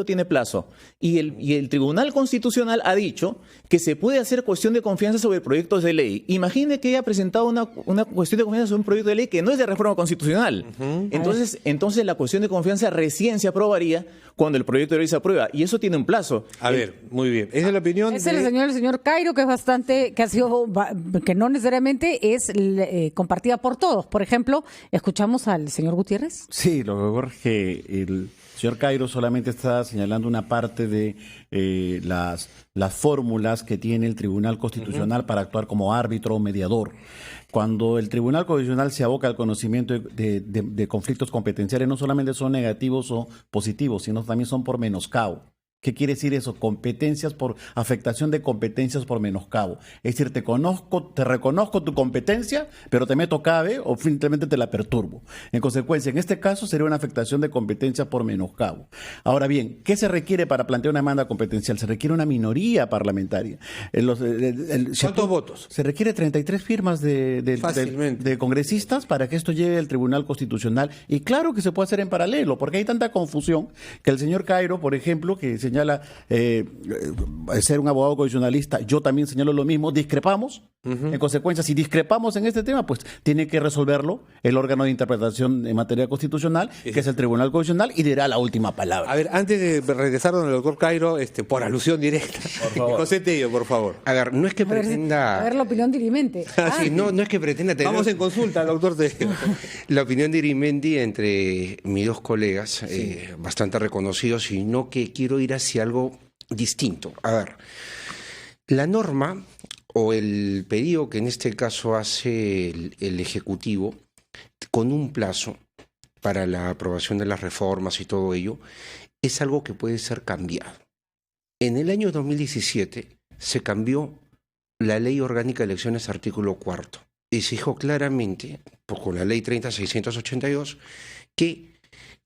tiene plazo. Y el Tribunal Constitucional ha dicho que se puede hacer cuestión de confianza sobre proyectos de ley. Imagine que haya presentado una cuestión de confianza sobre un proyecto de ley que no es de reforma constitucional. Entonces la cuestión de confianza recién se aprobaría cuando el proyecto de ley se aprueba. Y eso tiene un plazo. A ver, muy bien. Esa es la opinión Es el señor Cairo, que es bastante, que no necesariamente es compartida por todos. Por ejemplo, ¿escuchamos al señor Gutiérrez? Sí, lo que ocurre es que el señor Cairo solamente está señalando una parte de las fórmulas que tiene el Tribunal Constitucional para actuar como árbitro o mediador. Cuando el Tribunal Constitucional se aboca al conocimiento de conflictos competenciales, no solamente son negativos o positivos, sino también son por menoscabo. ¿Qué quiere decir eso? Competencias por afectación de competencias por menoscabo. Es decir, te reconozco tu competencia, pero te meto cabe o simplemente te la perturbo. En consecuencia, en este caso sería una afectación de competencia por menoscabo. Ahora bien, ¿qué se requiere para plantear una demanda competencial? Se requiere una minoría parlamentaria. ¿Cuántos votos? Se requiere 33 firmas de congresistas para que esto llegue al Tribunal Constitucional. Y claro que se puede hacer en paralelo, porque hay tanta confusión que el señor Cairo, por ejemplo, que señala ser un abogado constitucionalista, yo también señalo lo mismo, discrepamos. En consecuencia, si discrepamos en este tema, pues tiene que resolverlo el órgano de interpretación en materia constitucional, que es el Tribunal Constitucional, y dirá la última palabra. A ver, antes de regresar con el doctor Cairo, por alusión directa, José Tello, por favor. A ver, no es que pretenda... A ver la opinión dirimente. Sí, no es que pretenda tener... Vamos en consulta, doctor Tello. La opinión dirimente entre mis dos colegas, bastante reconocidos, y no que quiero ir hacia algo distinto. A ver, la norma o el pedido que en este caso hace el Ejecutivo con un plazo para la aprobación de las reformas y todo ello, es algo que puede ser cambiado. En el año 2017 se cambió la Ley Orgánica de Elecciones, artículo 4, y se dijo claramente, con la Ley 30.682, que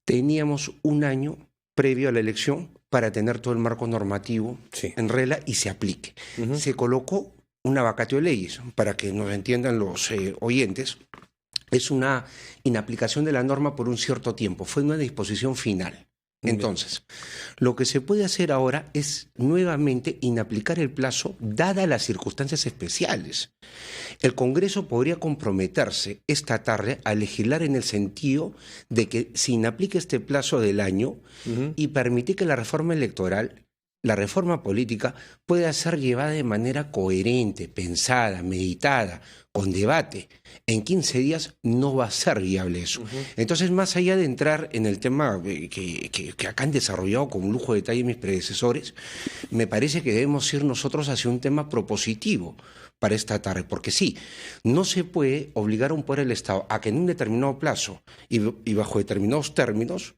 teníamos un año previo a la elección para tener todo el marco normativo en regla y se aplique. Se colocó una vacatio de leyes, para que nos entiendan los oyentes. Es una inaplicación de la norma por un cierto tiempo, fue una disposición final. Entonces, lo que se puede hacer ahora es nuevamente inaplicar el plazo dadas las circunstancias especiales. El Congreso podría comprometerse esta tarde a legislar en el sentido de que se inaplique este plazo del año y permitir que la reforma electoral, la reforma política, pueda ser llevada de manera coherente, pensada, meditada, con debate. En 15 días no va a ser viable eso. Entonces, más allá de entrar en el tema que acá han desarrollado con lujo de detalle mis predecesores, me parece que debemos ir nosotros hacia un tema propositivo para esta tarde, porque sí, no se puede obligar a un poder del Estado a que en un determinado plazo y bajo determinados términos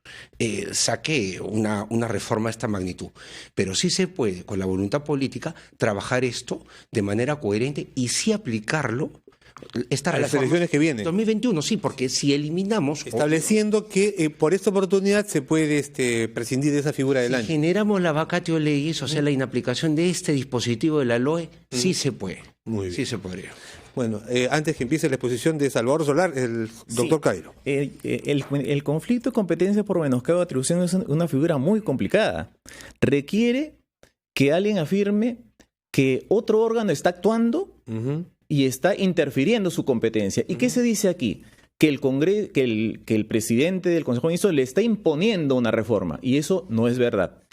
saque una reforma de esta magnitud, pero sí se puede, con la voluntad política, trabajar esto de manera coherente y sí aplicarlo a las elecciones que vienen. 2021, sí, porque si eliminamos... Estableciendo que por esta oportunidad se puede prescindir de esa figura del año. Si generamos la vacatio legis, o sea, la inaplicación de este dispositivo de la LOE, sí se puede. Muy bien. Sí se podría. Bueno, antes que empiece la exposición de Salvador Solar, el doctor Cairo. El conflicto de competencia por menoscabo de atribución es una figura muy complicada. Requiere que alguien afirme que otro órgano está actuando y está interfiriendo su competencia. ¿Y qué se dice aquí? Que el presidente del Consejo de Ministros le está imponiendo una reforma, y eso no es verdad.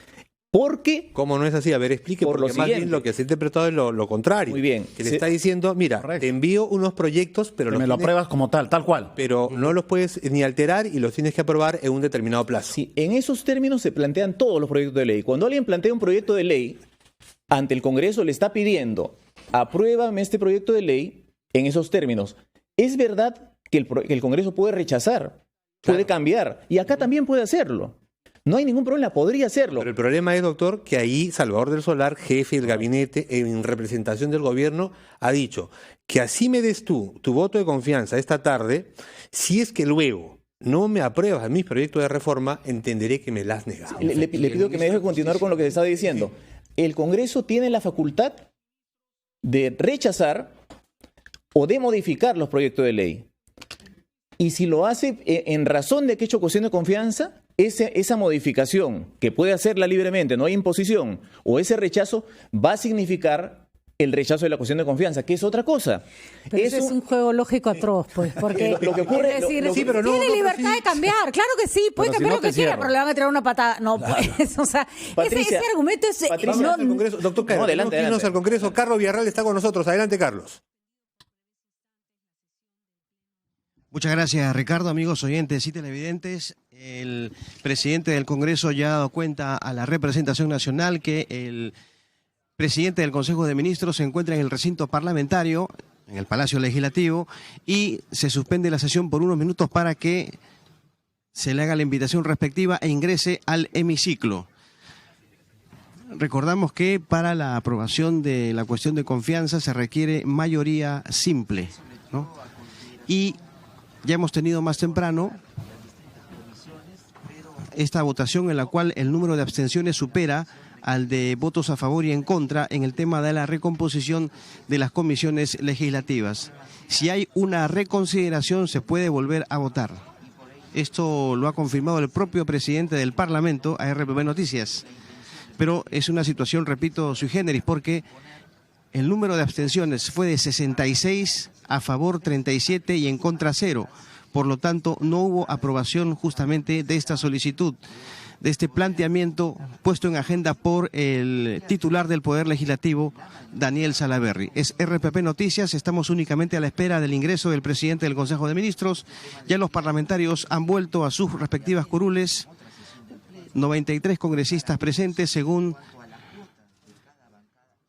Porque... ¿Cómo no es así? A ver, explique, por porque lo más siguiente. bien lo que se ha interpretado es lo contrario. Muy bien. Que le está diciendo, mira, te envío unos proyectos, pero me lo apruebas como tal cual. Pero no los puedes ni alterar y los tienes que aprobar en un determinado plazo. Sí, en esos términos se plantean todos los proyectos de ley. Cuando alguien plantea un proyecto de ley, ante el Congreso le está pidiendo, apruébame este proyecto de ley en esos términos. Es verdad que el Congreso puede rechazar, puede cambiar, y acá también puede hacerlo. No hay ningún problema, podría hacerlo. Pero el problema es, doctor, que ahí Salvador del Solar, jefe del gabinete, en representación del gobierno, ha dicho que así me des tu voto de confianza esta tarde, si es que luego no me apruebas mis proyectos de reforma, entenderé que me las has negado. Le pido que me deje continuar con lo que le estaba diciendo. El Congreso tiene la facultad de rechazar o de modificar los proyectos de ley. Y si lo hace en razón de que ha hecho cuestión de confianza, esa modificación, que puede hacerla libremente, no hay imposición, o ese rechazo, va a significar el rechazo de la cuestión de confianza, que es otra cosa. Pero eso es un juego lógico atroz, pues, porque lo que ocurre, es decir, sí, pero tiene libertad de cambiar, claro que sí, puede Pero cambiar si no lo que te quiera, cierro. pero le van a tirar una patada. No, pues, o sea, Patricia, ese argumento es... Vamos al Congreso. Doctor Cairo, adelante, tenemos que irnos adelante. al Congreso. Carlos Villarreal está con nosotros. Adelante, Carlos. Muchas gracias, Ricardo. Amigos oyentes y televidentes, el presidente del Congreso ya ha dado cuenta a la representación nacional que el presidente del Consejo de Ministros se encuentra en el recinto parlamentario, en el Palacio Legislativo, y se suspende la sesión por unos minutos para que se le haga la invitación respectiva e ingrese al hemiciclo. Recordamos que para la aprobación de la cuestión de confianza se requiere mayoría simple, ¿no? Y ya hemos tenido más temprano esta votación en la cual el número de abstenciones supera al de votos a favor y en contra en el tema de la recomposición de las comisiones legislativas. Si hay una reconsideración, se puede volver a votar. Esto lo ha confirmado el propio presidente del Parlamento a RPP Noticias. Pero es una situación, repito, sui generis, porque el número de abstenciones fue de 66, a favor 37 y en contra 0. Por lo tanto, no hubo aprobación justamente de esta solicitud, de este planteamiento puesto en agenda por el titular del Poder Legislativo, Daniel Salaverry. Es RPP Noticias, estamos únicamente a la espera del ingreso del presidente del Consejo de Ministros. Ya los parlamentarios han vuelto a sus respectivas curules. 93 congresistas presentes según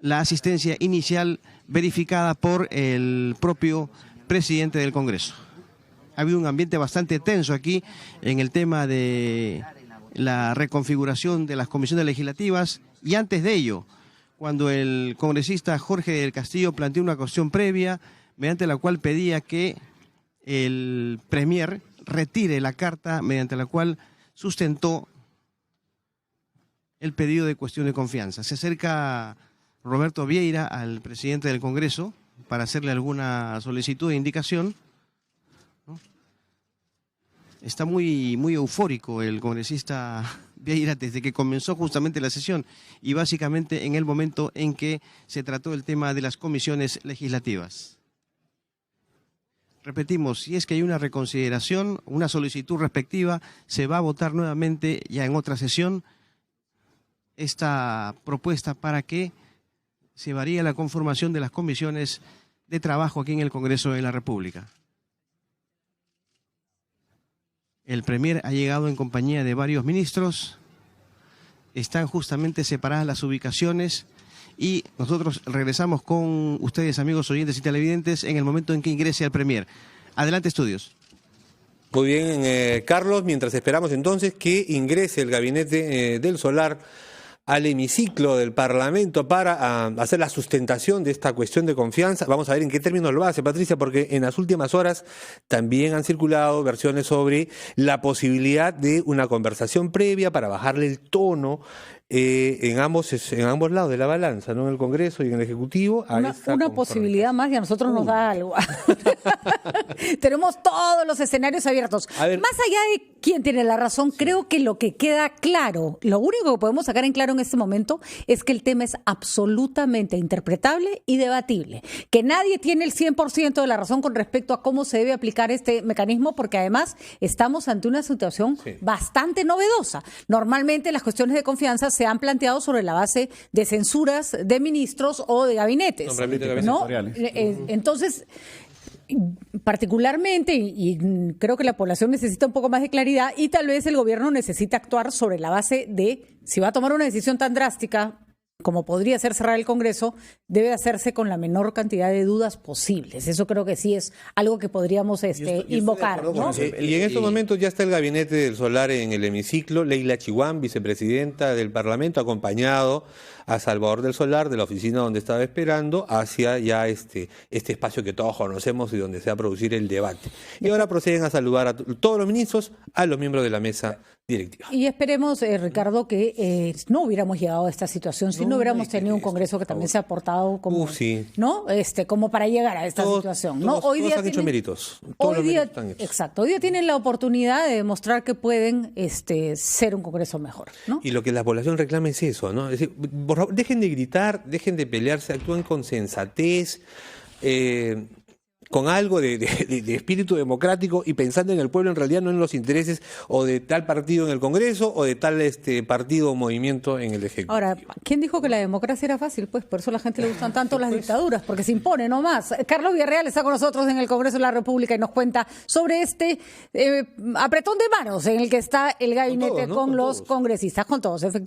la asistencia inicial verificada por el propio presidente del Congreso. Ha habido un ambiente bastante tenso aquí en el tema de la reconfiguración de las comisiones legislativas y antes de ello, cuando el congresista Jorge del Castillo planteó una cuestión previa mediante la cual pedía que el Premier retire la carta mediante la cual sustentó el pedido de cuestión de confianza. Se acerca Roberto Vieira al presidente del Congreso para hacerle alguna solicitud de indicación, ¿no? Está muy eufórico el congresista Vieira desde que comenzó justamente la sesión y básicamente en el momento en que se trató el tema de las comisiones legislativas. Repetimos, si es que hay una reconsideración, una solicitud respectiva, se va a votar nuevamente ya en otra sesión esta propuesta para que se varíe la conformación de las comisiones de trabajo aquí en el Congreso de la República. El Premier ha llegado en compañía de varios ministros, están justamente separadas las ubicaciones y nosotros regresamos con ustedes, amigos oyentes y televidentes, en el momento en que ingrese el Premier. Adelante, estudios. Muy bien, Carlos, mientras esperamos entonces que ingrese el gabinete del Solar al hemiciclo del Parlamento para hacer la sustentación de esta cuestión de confianza. Vamos a ver en qué términos lo hace, Patricia, porque en las últimas horas también han circulado versiones sobre la posibilidad de una conversación previa para bajarle el tono en ambos lados de la balanza, ¿no? En el Congreso y en el Ejecutivo. Una posibilidad más y a nosotros nos da algo. Tenemos todos los escenarios abiertos. Más allá de quién tiene la razón, creo que lo que queda claro, lo único que podemos sacar en claro en este momento es que el tema es absolutamente interpretable y debatible. Que nadie tiene el 100% de la razón con respecto a cómo se debe aplicar este mecanismo, porque además estamos ante una situación bastante novedosa. Normalmente las cuestiones de confianza se se han planteado sobre la base de censuras de ministros o de gabinetes. ¿No? Entonces, particularmente, y creo que la población necesita un poco más de claridad y tal vez el gobierno necesita actuar sobre la base de, si va a tomar una decisión tan drástica como podría ser cerrar el Congreso, debe hacerse con la menor cantidad de dudas posibles. Eso creo que sí es algo que podríamos invocar, ¿no? Y en estos momentos ya está el gabinete del Solar en el hemiciclo. Leila Chihuán, vicepresidenta del Parlamento, ha acompañado a Salvador del Solar de la oficina donde estaba esperando hacia ya este espacio que todos conocemos y donde se va a producir el debate. Y ahora proceden a saludar a todos los ministros, a los miembros de la mesa directiva. Y esperemos, Ricardo, que no hubiéramos llegado a esta situación si no hubiéramos tenido un Congreso que también se ha portado como, ¿no? Como para llegar a esta situación. ¿no? Hoy día han hecho méritos. Hoy día, exacto. Hoy día tienen la oportunidad de demostrar que pueden ser un Congreso mejor, ¿no? Y lo que la población reclama es eso, ¿no? Es decir, por favor, dejen de gritar, dejen de pelearse, actúen con sensatez, con algo de espíritu democrático y pensando en el pueblo en realidad, no en los intereses o de tal partido en el Congreso o de tal partido o movimiento en el Ejecutivo. Ahora, ¿quién dijo que la democracia era fácil? Pues por eso a la gente le gustan tanto las dictaduras, porque se impone nomás. Carlos Villarreal está con nosotros en el Congreso de la República y nos cuenta sobre este apretón de manos en el que está el gabinete con los congresistas, con todos, efectivamente.